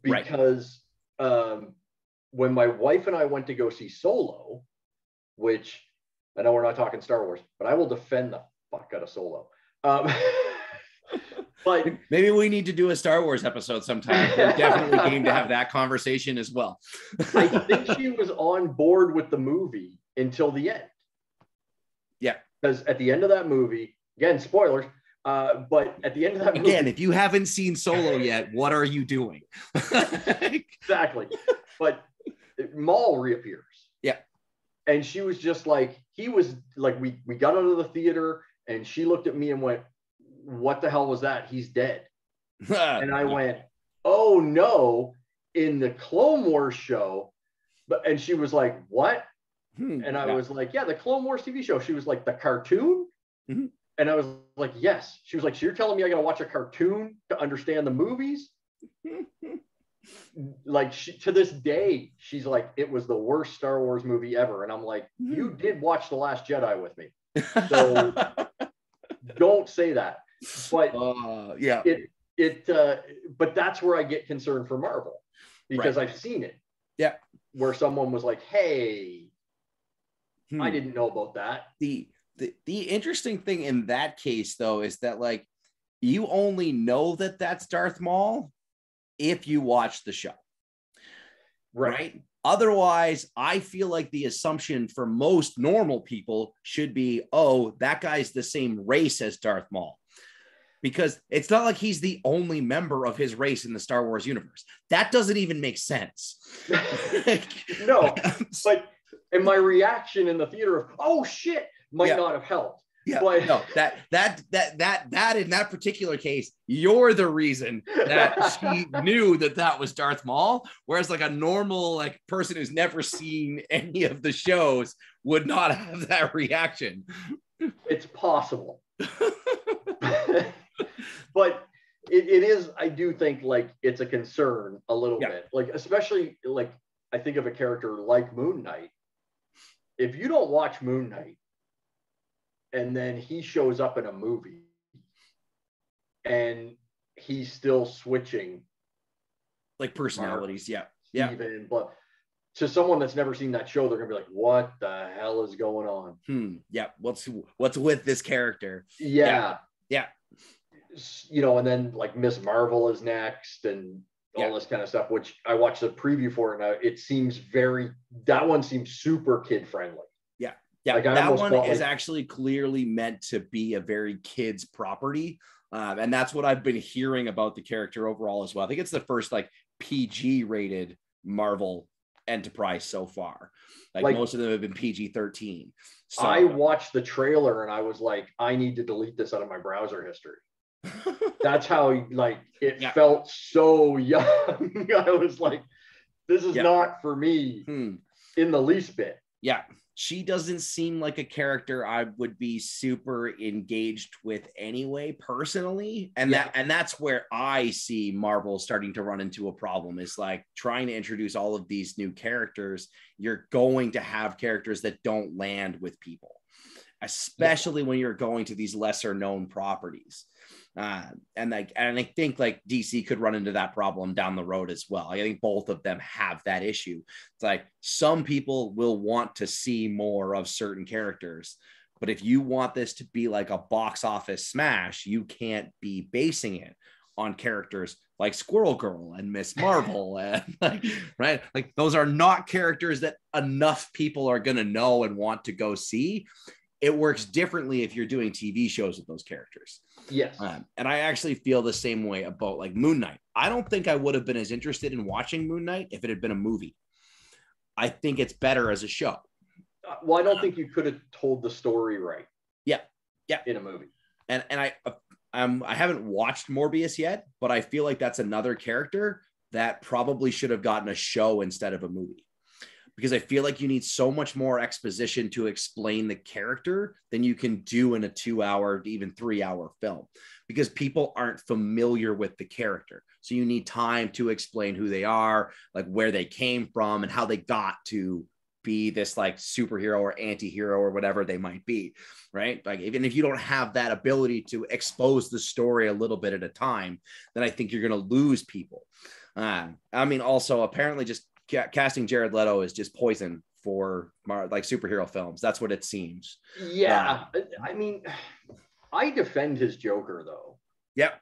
Because when my wife and I went to go see Solo, which I know we're not talking Star Wars, but I will defend the fuck out of Solo. But
maybe we need to do a Star Wars episode sometime. We're definitely game to have that conversation as well.
I think she was on board with the movie until the end.
Yeah.
Because at the end of that movie, again, spoilers, but at the end of that movie...
Again, if you haven't seen Solo yet, what are you doing?
Exactly. But Maul reappears.
Yeah.
And she was just like, he was like, we got out of the theater and she looked at me and went, what the hell was that? He's dead. And I went, oh no, in the Clone Wars show. And she was like, what? And I was like, yeah, the Clone Wars TV show. She was like, the cartoon?
Mm-hmm.
And I was like, yes. She was like, so you're telling me I got to watch a cartoon to understand the movies? Like, to this day, she's like, it was the worst Star Wars movie ever. And I'm like, you did watch The Last Jedi with me. So don't say that. But
yeah,
but that's where I get concerned for Marvel, because I've seen it.
Yeah,
where someone was like, "Hey, I didn't know about that."
The interesting thing in that case, though, is that like you only know that that's Darth Maul if you watch the show, right? Otherwise, I feel like the assumption for most normal people should be, oh, that guy's the same race as Darth Maul. Because it's not like he's the only member of his race in the Star Wars universe. That doesn't even make sense.
No, but and my reaction in the theater of, oh shit, might not have helped.
Yeah,
but
no, that in that particular case, you're the reason that she knew that was Darth Maul, whereas like a normal like person who's never seen any of the shows would not have that reaction.
It's possible. But it is, I do think like it's a concern a little bit, like especially like I think of a character like Moon Knight. If you don't watch Moon Knight and then he shows up in a movie and he's still switching
like personalities,
Steven, but to someone that's never seen that show, they're gonna be like, what the hell is going on?
What's with this character?
Yeah. You know, and then like Miss Marvel is next and all this kind of stuff, which I watched the preview for it now. It seems that one seems super kid friendly.
Yeah,
like,
that one is actually clearly meant to be a very kids property. And that's what I've been hearing about the character overall as well. I think it's the first like PG rated Marvel enterprise so far. Like most of them have been PG-13. So
I watched the trailer and I was like, I need to delete this out of my browser history. That's how like it felt so young. I was like, this is not for me in the least bit.
Yeah. She doesn't seem like a character I would be super engaged with anyway, personally. And that's where I see Marvel starting to run into a problem, is like trying to introduce all of these new characters. You're going to have characters that don't land with people. especially when you're going to these lesser known properties. And I think like DC could run into that problem down the road as well. I think both of them have that issue. It's like some people will want to see more of certain characters, but if you want this to be like a box office smash, you can't be basing it on characters like Squirrel Girl and Miss Marvel and like, right? Like those are not characters that enough people are going to know and want to go see. It works differently if you're doing TV shows with those characters.
Yes.
And I actually feel the same way about like Moon Knight. I don't think I would have been as interested in watching Moon Knight if it had been a movie. I think it's better as a show.
Well, I don't think you could have told the story right.
Yeah.
In a movie.
And I haven't watched Morbius yet, but I feel like that's another character that probably should have gotten a show instead of a movie. Because I feel like you need so much more exposition to explain the character than you can do in a 2-hour, even 3-hour film, because people aren't familiar with the character. So you need time to explain who they are, like where they came from and how they got to be this like superhero or anti-hero or whatever they might be, right? Like even if you don't have that ability to expose the story a little bit at a time, then I think you're going to lose people. I mean, also apparently just casting Jared Leto is just poison for like superhero films. That's what it seems.
Yeah. I mean, I defend his Joker though.
Yep.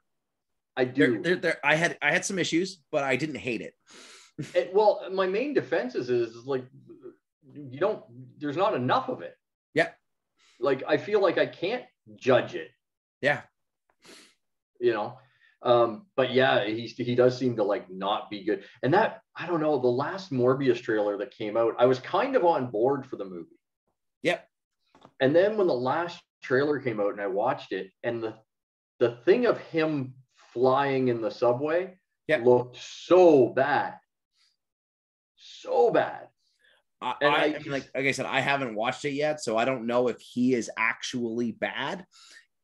I do.
I had some issues, but I didn't hate it.
Well, my main defense is like, there's not enough of it.
Yeah.
Like, I feel like I can't judge it.
Yeah.
But yeah, he does seem to like not be good. And that, I don't know, the last Morbius trailer that came out, I was kind of on board for the movie.
Yep.
And then when the last trailer came out and I watched it, and the thing of him flying in the subway looked so bad. So bad.
I mean, like I said, I haven't watched it yet, so I don't know if he is actually bad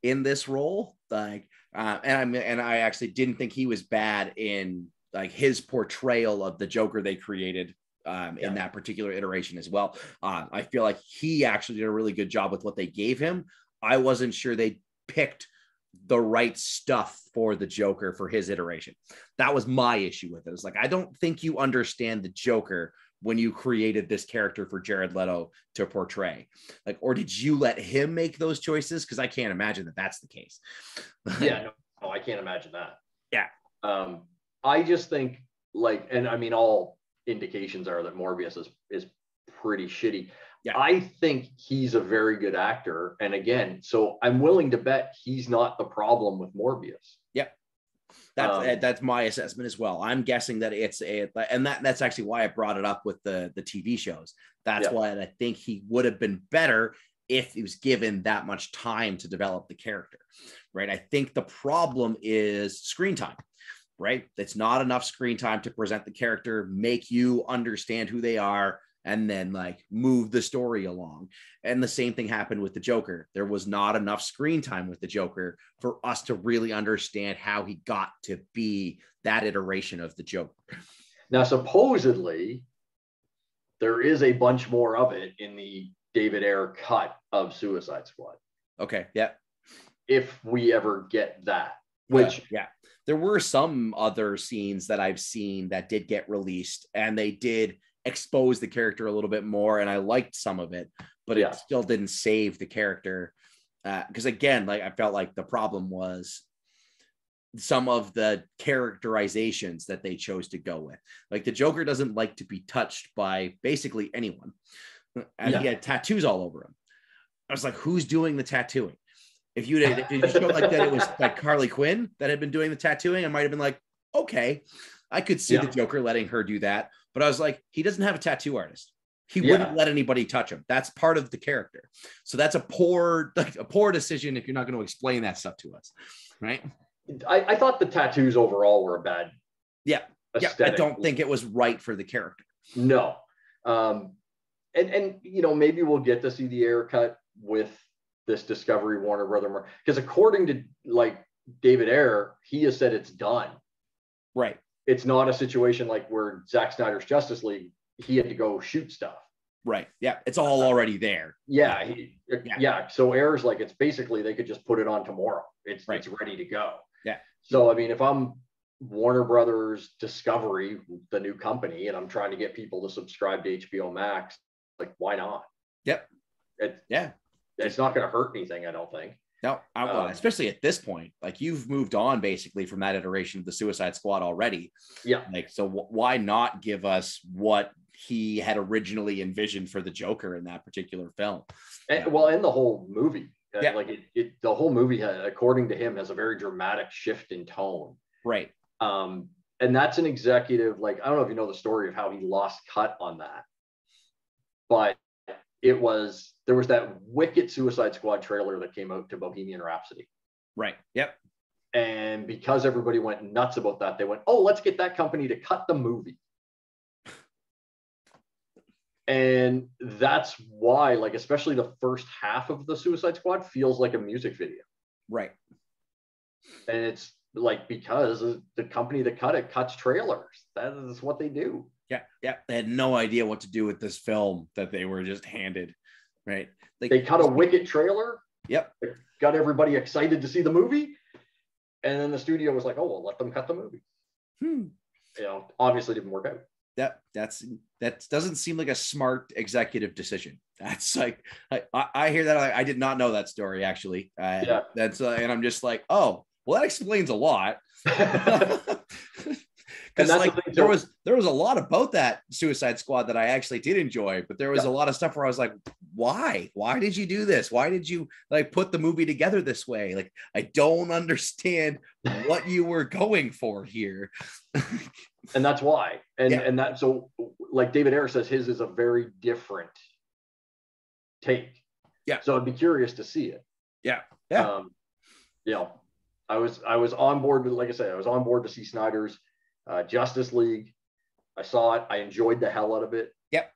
in this role. Like, and I actually didn't think he was bad in like his portrayal of the Joker they created in that particular iteration as well. I feel like he actually did a really good job with what they gave him. I wasn't sure they picked the right stuff for the Joker for his iteration. That was my issue with it. It's like, I don't think you understand the Joker when you created this character for Jared Leto to portray. Like, or did you let him make those choices? Because I can't imagine that that's the case.
Yeah, no, I can't imagine that.
Yeah.
I just think like, and I mean, all indications are that Morbius is pretty shitty. Yeah. I think he's a very good actor. And again, so I'm willing to bet he's not the problem with Morbius.
Yep. That's my assessment as well. I'm guessing that that's actually why I brought it up with the TV shows. That's why I think he would have been better if he was given that much time to develop the character, right? I think the problem is screen time, right? It's not enough screen time to present the character, make you understand who they are, and then like move the story along. And the same thing happened with the Joker. There was not enough screen time with the Joker for us to really understand how he got to be that iteration of the Joker.
Now, supposedly there is a bunch more of it in the David Ayer cut of Suicide Squad.
Okay. Yeah.
If we ever get that, which
there were some other scenes that I've seen that did get released and they did expose the character a little bit more, and I liked some of it, but it still didn't save the character because again, like I felt like the problem was some of the characterizations that they chose to go with. Like the Joker doesn't like to be touched by basically anyone, and he had tattoos all over him. I was like, who's doing the tattooing? If you showed like that it was like Harley Quinn that had been doing the tattooing, I might have been like, okay, I could see the Joker letting her do that. But I was like, he doesn't have a tattoo artist. He wouldn't let anybody touch him. That's part of the character. So that's a poor decision if you're not going to explain that stuff to us, right?
I thought the tattoos overall were a bad.
Yeah. I don't think it was right for the character.
No. And maybe we'll get to see the Ayer cut with this Discovery Warner Brother, because according to like David Ayer, he has said it's done.
Right.
It's not a situation like where Zack Snyder's Justice League, he had to go shoot stuff.
Right. Yeah. It's all already there.
Yeah. So Air's like, it's basically, they could just put it on tomorrow. It's ready to go.
Yeah.
So, I mean, if I'm Warner Brothers Discovery, the new company, and I'm trying to get people to subscribe to HBO Max, like, why not?
Yep.
It's not going to hurt anything, I don't think.
No, especially at this point, like you've moved on basically from that iteration of the Suicide Squad already.
Yeah.
Like, so why not give us what he had originally envisioned for the Joker in that particular film?
And the whole movie, like the whole movie, according to him, has a very dramatic shift in tone.
Right.
And that's an executive, like, I don't know if you know the story of how he lost cut on that, but there was that wicked Suicide Squad trailer that came out to Bohemian Rhapsody.
Right. Yep.
And because everybody went nuts about that, they went, oh, let's get that company to cut the movie. And that's why, like, especially the first half of the Suicide Squad feels like a music video.
Right.
And it's like, because the company that cut it cuts trailers. That is what they do.
Yeah. They had no idea what to do with this film that they were just handed, right? Like,
they cut a wicked trailer.
Yep.
Got everybody excited to see the movie. And then the studio was like, oh, well, let them cut the movie. You know, obviously didn't work out.
That doesn't seem like a smart executive decision. That's like, I hear that. I did not know that story, actually. That's and I'm just like, oh, well, that explains a lot. Because like there was a lot about that Suicide Squad that I actually did enjoy, but there was a lot of stuff where I was like, why did you do this? Why did you like put the movie together this way? Like, I don't understand what you were going for here.
And that's why. And that, so like David Ayer says, his is a very different take. Yeah. So I'd be curious to see it.
Yeah.
You know, I was on board with, like I said, I was on board to see Snyder's Justice League. I saw it. I enjoyed the hell out of it.
Yep.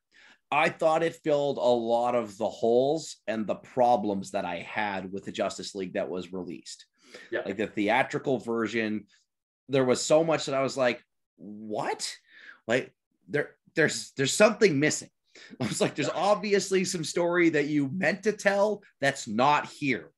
I thought it filled a lot of the holes and the problems that I had with the Justice League that was released. Yeah. Like the theatrical version, there was so much that I was like, what? Like there's something missing. I was like, there's obviously some story that you meant to tell that's not here.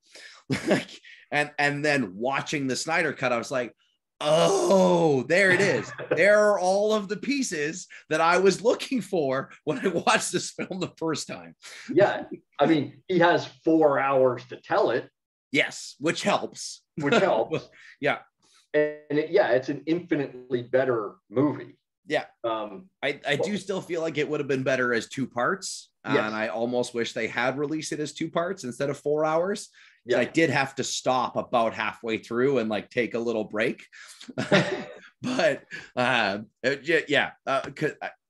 Like, and then watching the Snyder cut, I was like, oh, there it is. There are all of the pieces that I was looking for when I watched this film the first time.
Yeah. I mean, he has 4 hours to tell it.
Yes. Which helps.
Yeah. And it's an infinitely better movie.
Yeah. I do still feel like it would have been better as 2 parts. Yes. And I almost wish they had released it as 2 parts instead of 4 hours. Yeah. I did have to stop about halfway through and like take a little break. But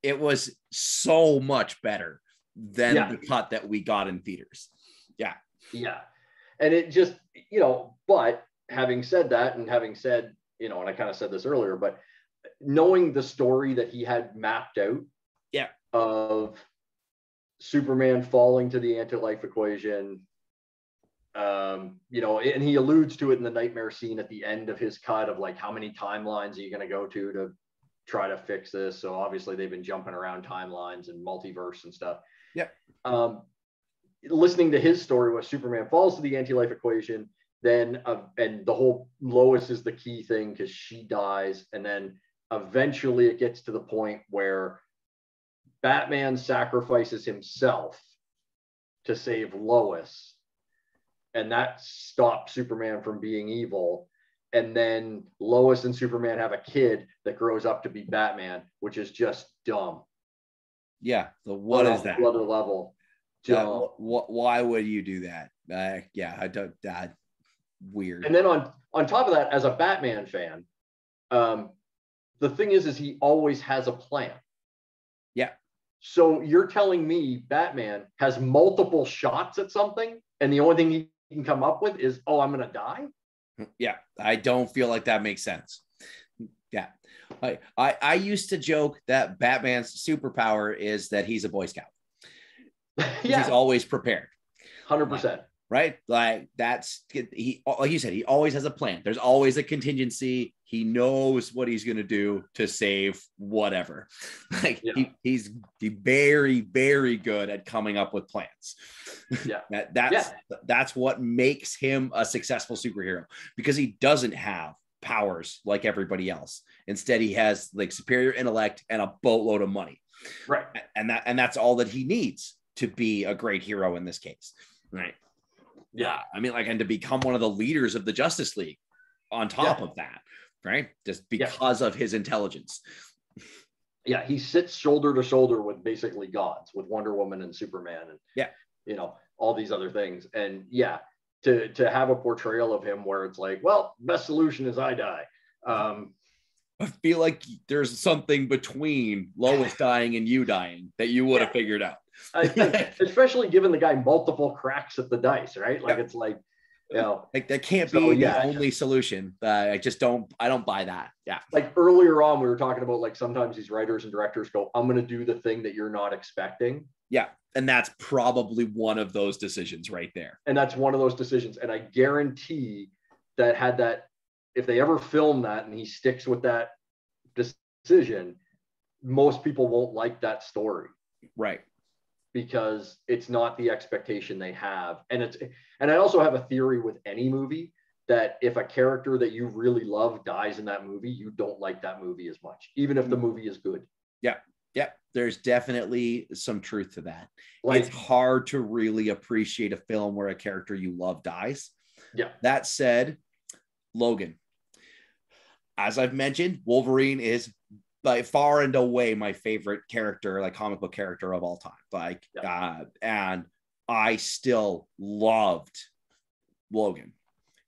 it was so much better than the cut that we got in theaters. Yeah. Yeah.
And it just, you know, but having said that, and having said, you know, and I kind of said this earlier, but knowing the story that he had mapped out of Superman falling to the anti-life equation, you know, and he alludes to it in the nightmare scene at the end of his cut of like, how many timelines are you going to go to try to fix this? So obviously they've been jumping around timelines and multiverse and stuff.
Yeah.
Listening to his story where Superman falls to the anti-life equation, then and the whole Lois is the key thing because she dies, and then eventually it gets to the point where Batman sacrifices himself to save Lois, and that stops Superman from being evil. And then Lois and Superman have a kid that grows up to be Batman, which is just dumb.
Yeah. So what is that?
Other level.
Why would you do that? I don't. That weird.
And then on top of that, as a Batman fan, the thing is he always has a plan.
Yeah.
So you're telling me Batman has multiple shots at something, and the only thing he can come up with is, oh, I'm going to die?
Yeah. I don't feel like that makes sense. Yeah. I used to joke that Batman's superpower is that he's a Boy Scout. Yeah. He's always prepared.
100%.
right? Like he, like you said, he always has a plan. There's always a contingency. He knows what he's going to do to save whatever. Like he's very, very good at coming up with plans.
Yeah.
That's what makes him a successful superhero, because he doesn't have powers like everybody else. Instead, he has like superior intellect and a boatload of money.
Right.
And that's all that he needs to be a great hero in this case. Right. Yeah. I mean, like, and to become one of the leaders of the Justice League on top of that, right? Just because of his intelligence.
Yeah. He sits shoulder to shoulder with basically gods, with Wonder Woman and Superman and, you know, all these other things. And to have a portrayal of him where it's like, well, best solution is I die.
I feel like there's something between Lois dying and you dying that you would have figured out.
I think, especially given the guy multiple cracks at the dice, right? Like it's like, you know,
like that can't be the only solution. I don't buy that. Yeah.
Like earlier on, we were talking about like sometimes these writers and directors go, I'm going to do the thing that you're not expecting.
Yeah. And that's probably one of those decisions right there.
And that's one of those decisions. And I guarantee that if they ever film that and he sticks with that decision, most people won't like that story.
Right.
Because it's not the expectation they have. And I also have a theory with any movie that if a character that you really love dies in that movie, you don't like that movie as much, even if the movie is good.
Yeah. Yeah. There's definitely some truth to that. Like, it's hard to really appreciate a film where a character you love dies.
Yeah.
That said, Logan, as I've mentioned, Wolverine is by far and away my favorite character, like comic book character of all time. Like, and I still loved Logan.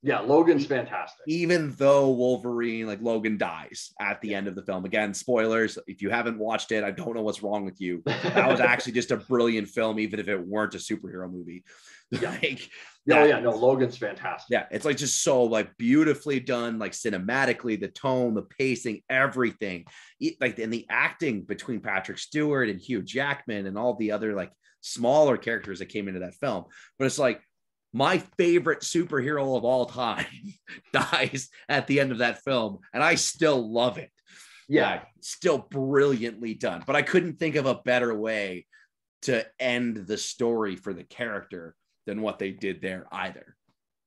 Yeah, Logan's fantastic.
Even though Wolverine, like Logan dies at the end of the film. Again, spoilers. If you haven't watched it, I don't know what's wrong with you. That was actually just a brilliant film, even if it weren't a superhero movie. Like,
no, Logan's fantastic.
Yeah, it's like just so like beautifully done, like cinematically, the tone, the pacing, everything. Like, and the acting between Patrick Stewart and Hugh Jackman and all the other like smaller characters that came into that film. But it's like, my favorite superhero of all time dies at the end of that film, and I still love it. Yeah, still brilliantly done. But I couldn't think of a better way to end the story for the character than what they did there either.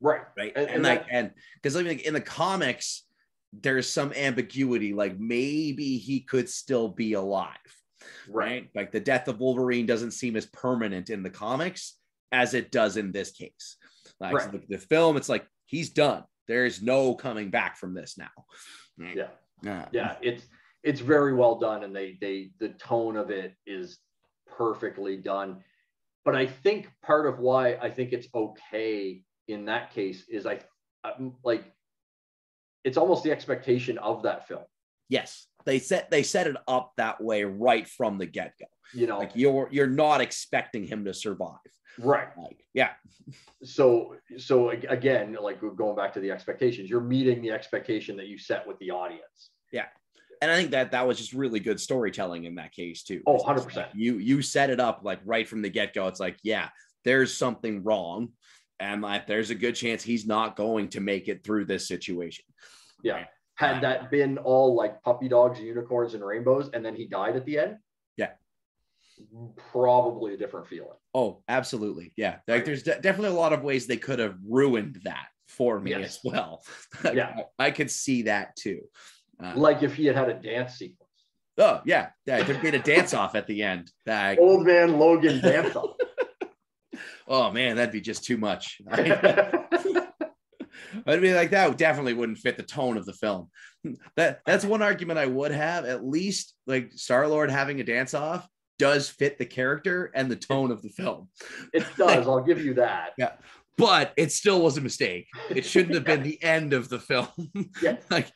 Right.
And because I mean, like, in the comics, there's some ambiguity, like maybe he could still be alive. Right. Like the death of Wolverine doesn't seem as permanent in the comics as it does in this case. Like so the film, it's like he's done. There's no coming back from this now.
Yeah. It's very well done, and the tone of it is perfectly done. But I think part of why I think it's okay in that case is I'm like, it's almost the expectation of that film.
Yes, they set it up that way right from the get-go.
You know,
like you're not expecting him to survive.
Right.
Like, yeah.
So again, like going back to the expectations, you're meeting the expectation that you set with the audience.
Yeah. And I think that was just really good storytelling in that case too.
Oh, 100%.
Like you set it up like right from the get-go. It's like, yeah, there's something wrong. And like, there's a good chance he's not going to make it through this situation.
Yeah. Right? Had that been all like puppy dogs, unicorns, and rainbows, and then he died at the end.
Yeah.
Probably a different feeling.
Oh, absolutely. Yeah. Like there's definitely a lot of ways they could have ruined that for me as well.
Yeah.
I could see that too.
Like if he had a dance sequence.
Oh, yeah. There'd be a dance off at the end.
Old man Logan dance off.
Oh, man, that'd be just too much. I'd be like, that definitely wouldn't fit the tone of the film. That's one argument I would have. At least like Star-Lord having a dance off does fit the character and the tone of the film.
It does. I'll give you that.
Yeah. But it still was a mistake. It shouldn't have been the end of the film.
Yeah.
Like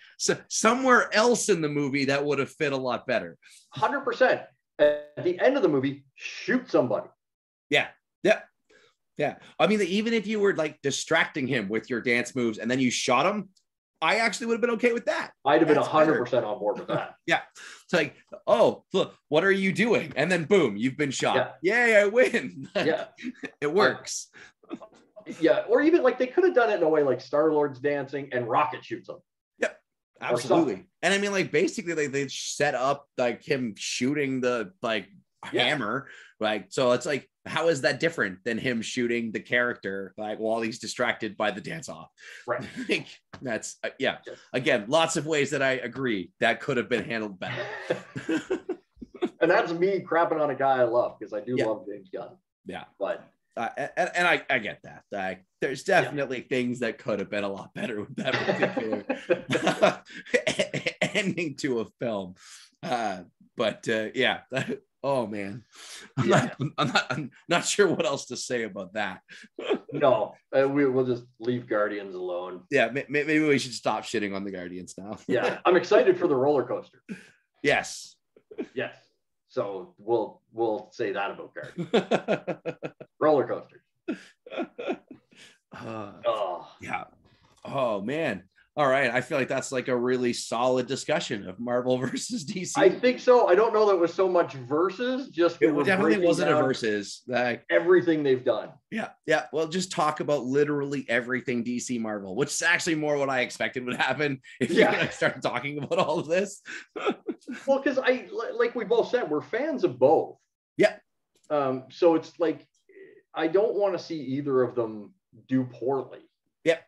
somewhere else in the movie that would have fit a lot better.
100%. At the end of the movie, shoot somebody.
Yeah. Yeah. Yeah. I mean, even if you were like distracting him with your dance moves and then you shot him, I actually would have been okay with that.
I'd have been 100% on board with that.
Yeah. It's like, oh, look, what are you doing? And then boom, you've been shot. Yeah, I win.
Yeah.
It works.
Yeah, or even like they could have done it in a way like Star-Lord's dancing and Rocket shoots him.
Yep, absolutely. And I mean, like basically, like they set up like him shooting the like hammer, like so. It's like, how is that different than him shooting the character like while he's distracted by the dance off?
Right.
Like, that's Again, lots of ways that I agree that could have been handled better.
And that's me crapping on a guy I love, because I do love James Gunn.
Yeah,
but.
And I get that. There's definitely things that could have been a lot better with that particular ending to a film. Oh man, I'm not sure what else to say about that.
No, we'll just leave Guardians alone.
Yeah, maybe we should stop shitting on the Guardians now.
Yeah, I'm excited for the roller coaster.
Yes.
So we'll say that about Guardians. Roller coaster.
Yeah. Oh man. All right. I feel like that's like a really solid discussion of Marvel versus DC.
I think so. I don't know that it was so much versus, just
it definitely wasn't a versus.
Everything they've done.
Yeah. Well, just talk about literally everything DC Marvel, which is actually more what I expected would happen if you start talking about all of this.
Well, because like we both said, we're fans of both.
Yeah.
So it's like, I don't want to see either of them do poorly.
Yep.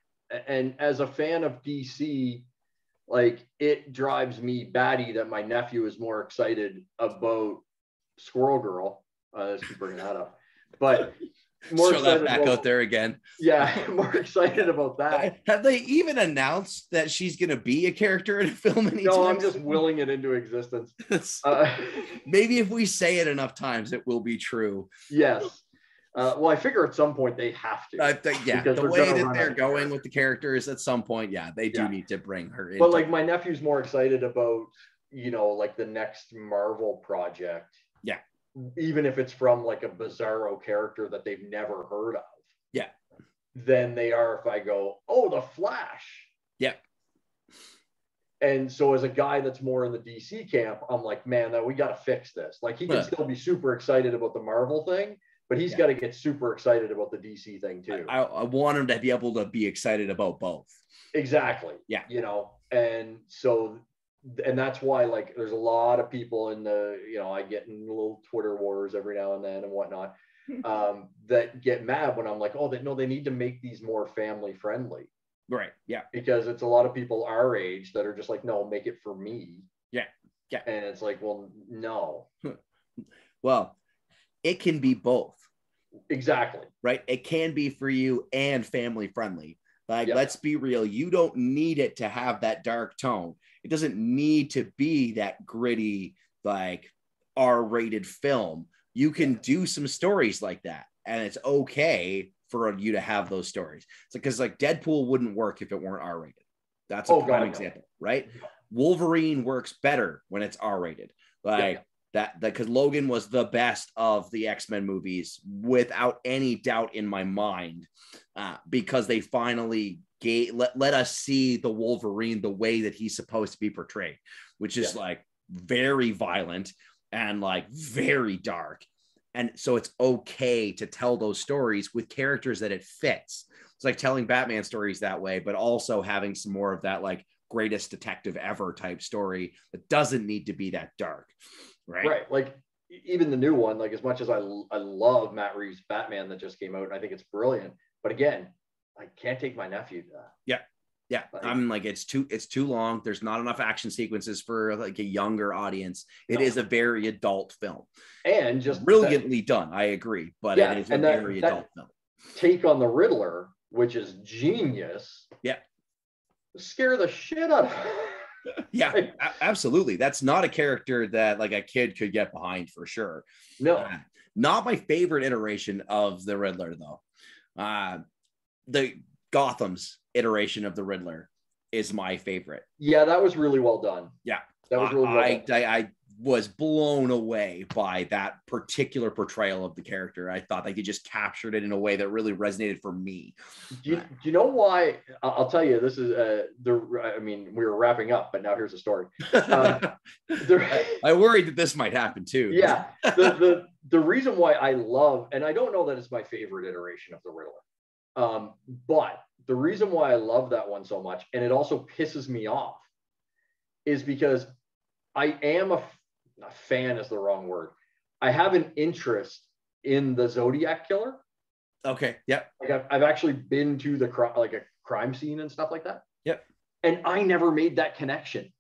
And as a fan of DC, like it drives me batty that my nephew is more excited about Squirrel Girl. Let's keep bringing that up. But more
throw that back out there again.
Yeah, more excited about that.
Have they even announced that she's going to be a character in a film anytime?
No, I'm just willing it into existence.
Maybe if we say it enough times, it will be true.
Yes. Well, I figure at some point they have to.
The way that they're going with the characters, at some point, they do need to bring her in.
But like my nephew's more excited about, like the next Marvel project.
Yeah.
Even if it's from like a bizarro character that they've never heard of.
Yeah.
Than they are if I go, oh, the Flash.
Yeah.
And so as a guy that's more in the DC camp, I'm like, man, we got to fix this. Like he can still be super excited about the Marvel thing, but he's got to get super excited about the DC thing too.
I want him to be able to be excited about both.
Exactly.
Yeah.
And so, and that's why like there's a lot of people in the, I get in little Twitter wars every now and then and whatnot, that get mad when I'm like, oh, they need to make these more family friendly.
Right. Yeah.
Because it's a lot of people our age that are just like, no, make it for me.
Yeah. Yeah.
And it's like, well, no.
Well, it can be both.
Exactly.
Right. It can be for you and family friendly. Like, let's be real. You don't need it to have that dark tone. It doesn't need to be that gritty, like R-rated film. You can do some stories like that. And it's okay for you to have those stories. It's because like Deadpool wouldn't work if it weren't R-rated. That's a prime example, right? Wolverine works better when it's R-rated. Like that because Logan was the best of the X-Men movies without any doubt in my mind, because they finally let us see the Wolverine the way that he's supposed to be portrayed, which is like very violent and like very dark. And so it's okay to tell those stories with characters that it fits. It's like telling Batman stories that way, but also having some more of that like greatest detective ever type story that doesn't need to be that dark. Right.
Like even the new one, like as much as I love Matt Reeves' Batman that just came out, I think it's brilliant. But again, I can't take my nephew to that.
Yeah. Yeah. I'm like, it's too long. There's not enough action sequences for like a younger audience. It is a very adult film. And just brilliantly done. I agree. But it is a very adult film.
Take on the Riddler, which is genius.
Yeah.
Scare the shit out of him.
Yeah, absolutely. That's not a character that like a kid could get behind for sure.
No,
not my favorite iteration of the Riddler though. The Gotham's iteration of the Riddler is my favorite.
Yeah, that was really well done.
Yeah,
that was really well done.
I was blown away by that particular portrayal of the character. I thought they could just captured it in a way that really resonated for me.
Do you know why? I'll tell you, this is I mean, we were wrapping up, but now here's a story.
I worried that this might happen too.
Yeah. The reason why I love, and I don't know that it's my favorite iteration of the Riddler, But the reason why I love that one so much, and it also pisses me off, is because I am a fan is the wrong word. I have an interest in the Zodiac killer.
Okay. Yep.
Like I've actually been to the a crime scene and stuff like that.
Yep.
And I never made that connection.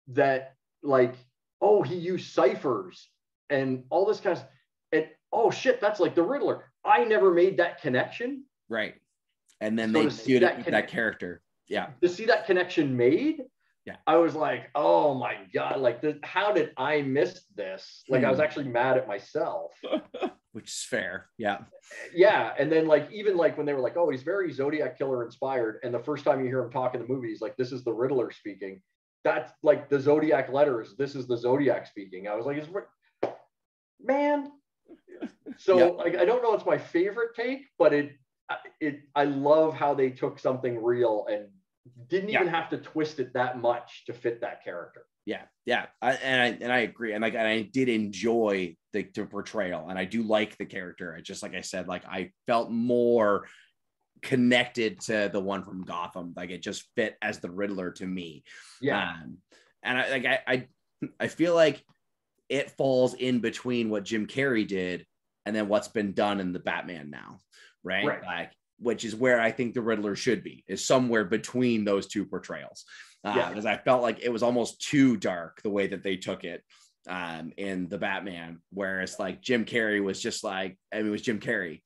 That like, oh, he used ciphers and all this kind of, and oh shit, that's like the Riddler. I never made that connection.
Right. And then they did it with that character. Yeah.
To see that connection made.
Yeah.
I was like, oh my God, like how did I miss this? Like I was actually mad at myself.
Which is fair. Yeah.
Yeah. And then like, even like when they were like, oh, he's very Zodiac killer inspired. And the first time you hear him talk in the movie, he's like, this is the Riddler speaking. That's like the Zodiac letters. This is the Zodiac speaking. I was like, man. So like, I don't know it's my favorite take, but I love how they took something real and didn't even have to twist it that much to fit that character.
Yeah. I agree. And like, and I did enjoy the portrayal, and I do like the character. I just, like I said, like I felt more connected to the one from Gotham. Like it just fit as the Riddler to me.
Yeah.
And I feel like it falls in between what Jim Carrey did and then what's been done in the Batman now. Right. Like, which is where I think the Riddler should be, is somewhere between those two portrayals. Because I felt like it was almost too dark the way that they took it in the Batman, whereas like Jim Carrey was just like, I mean, it was Jim Carrey.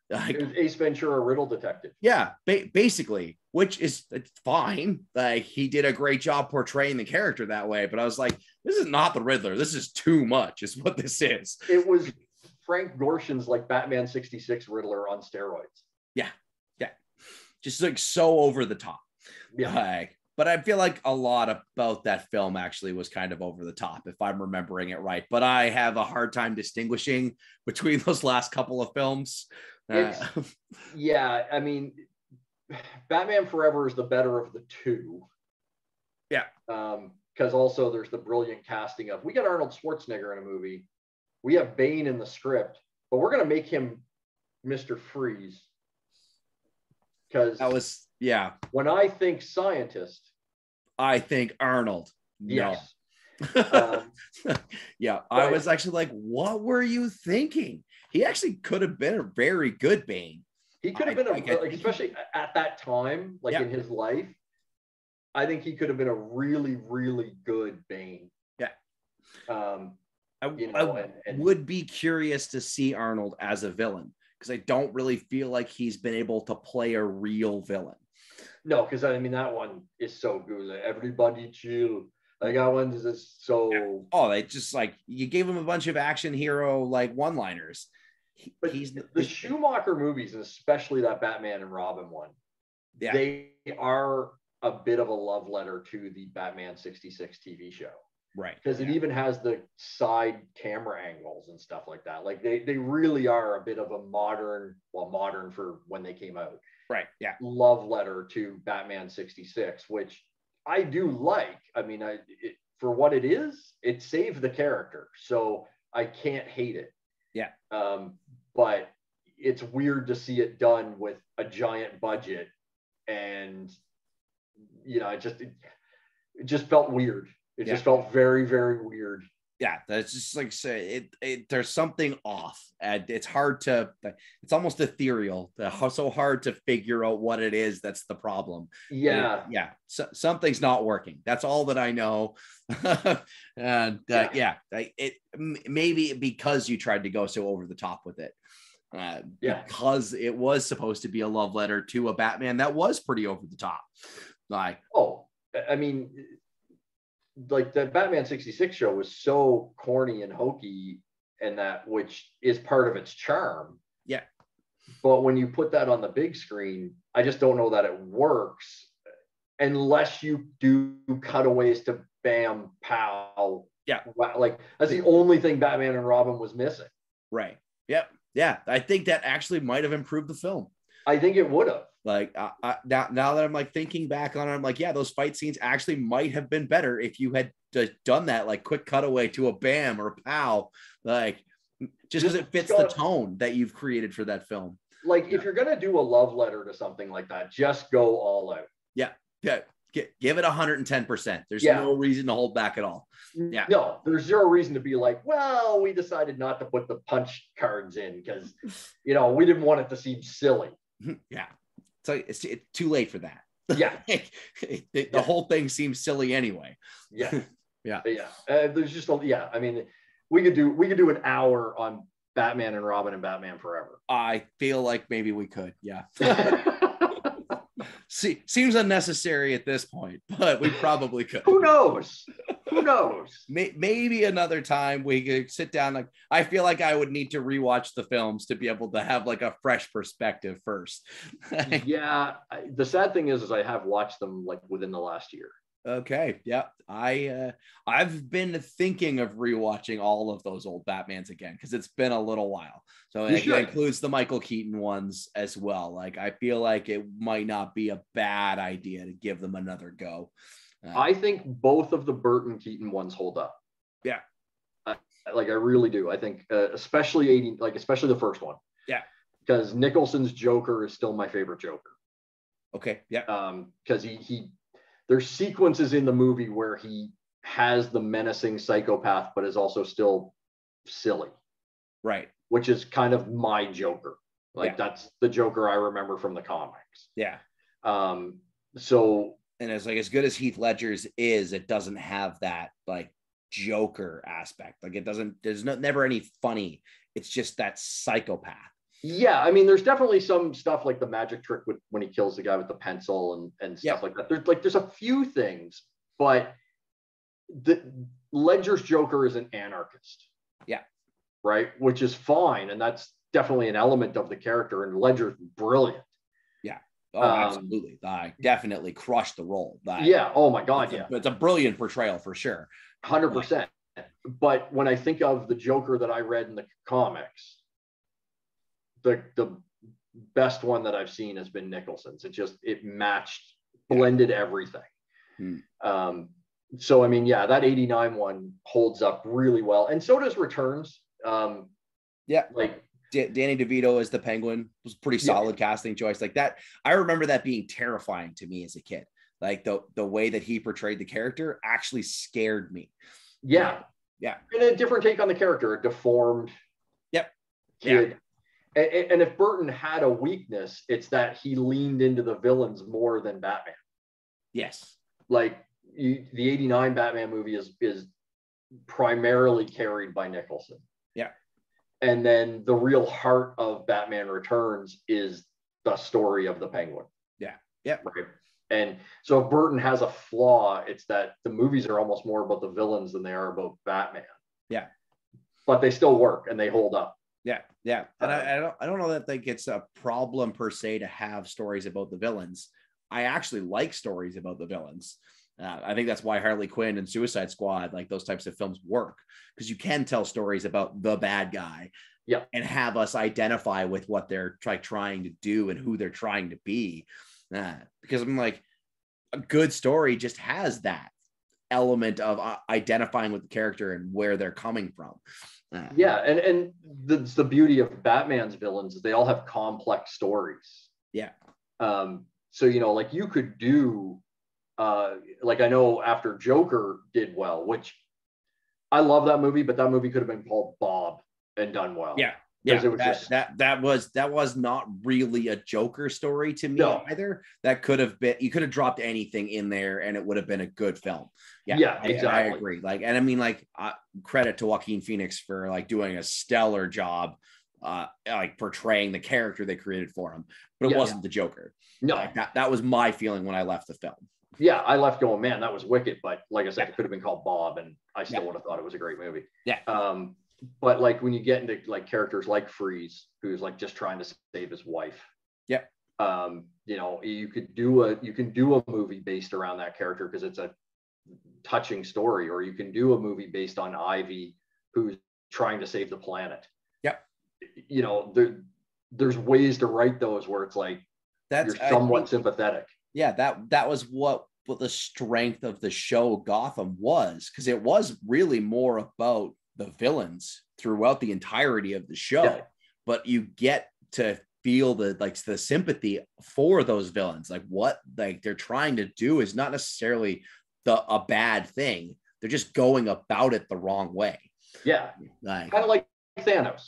Like,
it was Ace Ventura, Riddle Detective.
Yeah, basically, which is fine. Like he did a great job portraying the character that way, but I was like, this is not the Riddler. This is too much, is what this is.
It was Frank Gorshin's like Batman 66 Riddler on steroids.
Yeah. Just like so over the top.
Yeah.
Like, but I feel like a lot about that film actually was kind of over the top, if I'm remembering it right. But I have a hard time distinguishing between those last couple of films.
Yeah, I mean, Batman Forever is the better of the two.
Yeah.
Because also there's the brilliant casting of, we got Arnold Schwarzenegger in a movie. We have Bane in the script, but we're going to make him Mr. Freeze. Because
that was,
when I think scientist,
I think Arnold.
Yes.
No. I was actually like, what were you thinking? He actually could have been a very good Bane.
He could have been like, especially at that time, like in his life, I think he could have been a really, really good Bane.
Yeah. I would be curious to see Arnold as a villain, because I don't really feel like he's been able to play a real villain.
No, because I mean, that one is so good. Like, everybody chill. Like that one is just so.
Yeah. Oh, they just like, you gave him a bunch of action hero like one-liners.
But the Schumacher movies, and especially that Batman and Robin one, they are a bit of a love letter to the Batman 66 TV show.
Right.
Because it even has the side camera angles and stuff like that. Like they really are a bit of a modern for when they came out.
Right. Yeah.
Love letter to Batman 66, which I do like. I mean, for what it is, it saved the character. So I can't hate it.
Yeah.
But it's weird to see it done with a giant budget, and it just felt weird. It just felt very, very weird.
Yeah, that's just like, say it there's something off, and it's hard to, it's almost ethereal. So hard to figure out what it is that's the problem.
Yeah.
So, something's not working. That's all that I know. And it maybe because you tried to go so over the top with it. Because it was supposed to be a love letter to a Batman that was pretty over the top. Like,
I mean, like the Batman 66 show was so corny and hokey, and that, which is part of its charm.
Yeah.
But when you put that on the big screen, I just don't know that it works unless you do cutaways to bam, pow.
Yeah.
Like that's the only thing Batman and Robin was missing.
Right. Yep. Yeah. I think that actually might have improved the film.
I think it would have.
Like now that I'm like thinking back on it, I'm like, yeah, those fight scenes actually might have been better if you had done that, like quick cutaway to a bam or a pow, like just because it fits the tone that you've created for that film.
Like if you're gonna do a love letter to something like that, just go all out.
Yeah. Give it 110%. There's no reason to hold back at all. Yeah.
No, there's zero reason to be like, well, we decided not to put the punch cards in because, you know, we didn't want it to seem silly.
Yeah. So it's too late for that.
Yeah.
The whole thing seems silly anyway.
Yeah.
Yeah.
There's just I mean, we could do an hour on Batman and Robin and Batman Forever.
I feel like maybe we could. Yeah. Seems unnecessary at this point, but we probably could.
Who knows?
Maybe another time we could sit down. Like, I feel like I would need to rewatch the films to be able to have like a fresh perspective first.
Yeah. The sad thing is I have watched them like within the last year.
Okay. Yeah. I've been thinking of rewatching all of those old Batmans again because it's been a little while. So it includes the Michael Keaton ones as well. Like I feel like it might not be a bad idea to give them another go.
I think both of the Burton Keaton ones hold up.
Yeah.
Like I really do. I think especially the first one.
Yeah.
Because Nicholson's Joker is still my favorite Joker.
Okay. Yeah.
Because there's sequences in the movie where he has the menacing psychopath, but is also still silly.
Right.
Which is kind of my Joker. Like that's the Joker I remember from the comics.
Yeah.
So.
And it's like, as good as Heath Ledger's is, it doesn't have that like Joker aspect. Like there's never any funny. It's just that psychopath. Yeah,
I mean, there's definitely some stuff like the magic trick when he kills the guy with the pencil and stuff like that. There's a few things, but the Ledger's Joker is an anarchist.
Yeah.
Right, which is fine, and that's definitely an element of the character. And Ledger's brilliant.
Yeah. Oh, absolutely. I definitely crushed the role.
Oh my God.
It's a brilliant portrayal for sure.
100%. But when I think of the Joker that I read in the comics, the best one that I've seen has been Nicholson's. It blended everything. So I mean, that 89 one holds up really well, and so does Returns.
Like Danny DeVito as the Penguin was a pretty solid casting choice. Like that, I remember that being terrifying to me as a kid. Like the way that he portrayed the character actually scared me.
Yeah. And a different take on the character, a deformed kid. And if Burton had a weakness, it's that he leaned into the villains more than Batman.
Yes.
Like the 89 Batman movie is primarily carried by Nicholson.
Yeah.
And then the real heart of Batman Returns is the story of the Penguin.
Yeah.
Right. And so if Burton has a flaw, it's that the movies are almost more about the villains than they are about Batman.
Yeah.
But they still work and they hold up.
Yeah. And I don't know that like it's a problem per se to have stories about the villains. I actually like stories about the villains. I think that's why Harley Quinn and Suicide Squad, like those types of films, work, because you can tell stories about the bad guy and have us identify with what they're trying to do and who they're trying to be. Because I'm like, a good story just has that element of identifying with the character and where they're coming from.
And the beauty of Batman's villains is they all have complex stories. So like you could do like I know after Joker did well, which I love that movie, but that movie could have been called Bob and done well. It was
that was not really a Joker story to me either. That could have been, you could have dropped anything in there and it would have been a good film. Exactly. I agree. Like, and I mean, like, credit to Joaquin Phoenix for like doing a stellar job, like portraying the character they created for him, but it wasn't the Joker.
No,
like, that was my feeling when I left the film.
I left going, man, that was wicked. But like I said, it could have been called Bob, and I still would have thought it was a great movie. But like when you get into like characters like Freeze, who's like just trying to save his wife. You can do a movie based around that character because it's a touching story, or you can do a movie based on Ivy, who's trying to save the planet. There's ways to write those where it's like you're somewhat sympathetic.
That was what the strength of the show Gotham was, because it was really more about the villains throughout the entirety of the show, but you get to feel the sympathy for those villains. Like what like they're trying to do is not necessarily a bad thing. They're just going about it the wrong way.
Yeah.
Like
kind of like Thanos.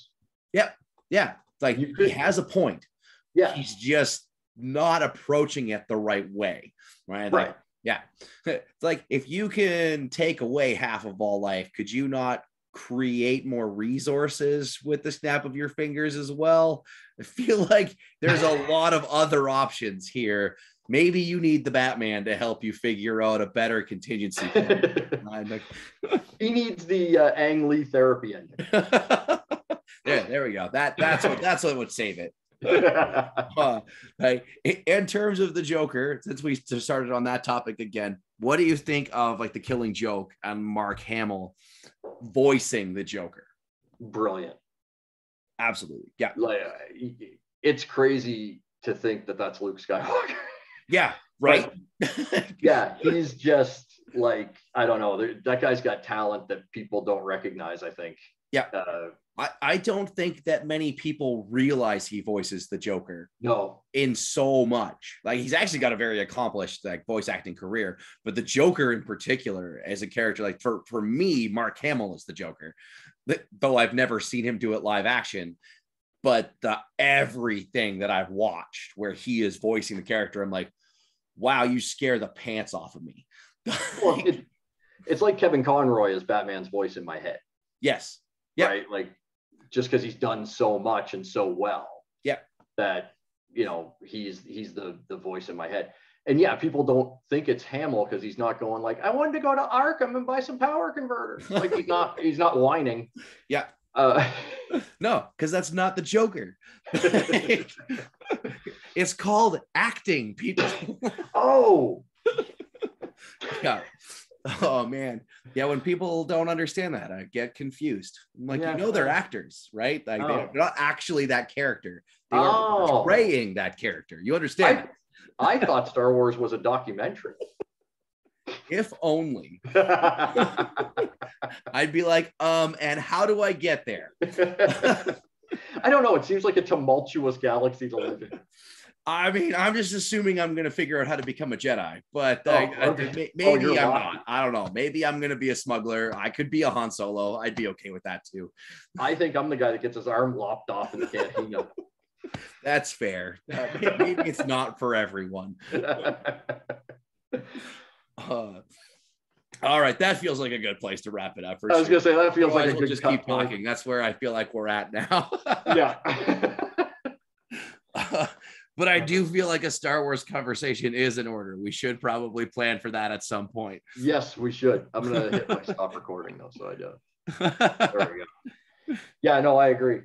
Yep. Yeah. Like he has a point.
Yeah.
He's just not approaching it the right way. Right.
Right.
Like, yeah. It's like if you can take away half of all life, could you not create more resources with the snap of your fingers as well? I feel like there's a lot of other options here. Maybe you need the Batman to help you figure out a better contingency plan.
He needs the Ang Lee therapy engine.
There we go. That's what would save it. Like, in terms of the Joker, since we started on that topic again, what do you think of like the Killing Joke and Mark Hamill voicing the Joker?
Brilliant.
Absolutely. Yeah.
Like it's crazy to think that that's Luke Skywalker.
Yeah. Right.
Yeah. He's just like, I don't know. That guy's got talent that people don't recognize, I think.
Yeah. I don't think that many people realize he voices the Joker.
No.
In so much. Like he's actually got a very accomplished like voice acting career, but the Joker in particular as a character, like for me, Mark Hamill is the Joker. Though I've never seen him do it live action, but everything that I've watched where he is voicing the character, I'm like, wow, you scare the pants off of me.
Well, it's like Kevin Conroy as Batman's voice in my head.
Yes. Yep.
Right. Like just because he's done so much and so well.
Yeah.
That, you know, he's the voice in my head. And yeah, people don't think it's Hamill because he's not going like, I wanted to go to Arkham and buy some power converters. Like he's not whining.
Yeah. No, because that's not the Joker. It's called acting, people.
Oh.
Yeah. Oh man. Yeah, when people don't understand that, I get confused. I'm like, yeah, they're actors, right? Like they're not actually that character. They are portraying that character. You understand?
I thought Star Wars was a documentary.
If only. I'd be like, and how do I get there?
I don't know. It seems like a tumultuous galaxy to live in.
I mean, I'm just assuming I'm going to figure out how to become a Jedi, but maybe I'm not. I don't know. Maybe I'm going to be a smuggler. I could be a Han Solo. I'd be okay with that too.
I think I'm the guy that gets his arm lopped off in the cantina.
That's fair. Maybe it's not for everyone. All right, that feels like a good place to wrap it up. I
was going to say that feels like a
we'll
good
just keep talking. That's where I feel like we're at now.
Yeah.
But I do feel like a Star Wars conversation is in order. We should probably plan for that at some point.
Yes, we should. I'm going to hit my stop recording though, so I do. There we go. Yeah, no, I agree.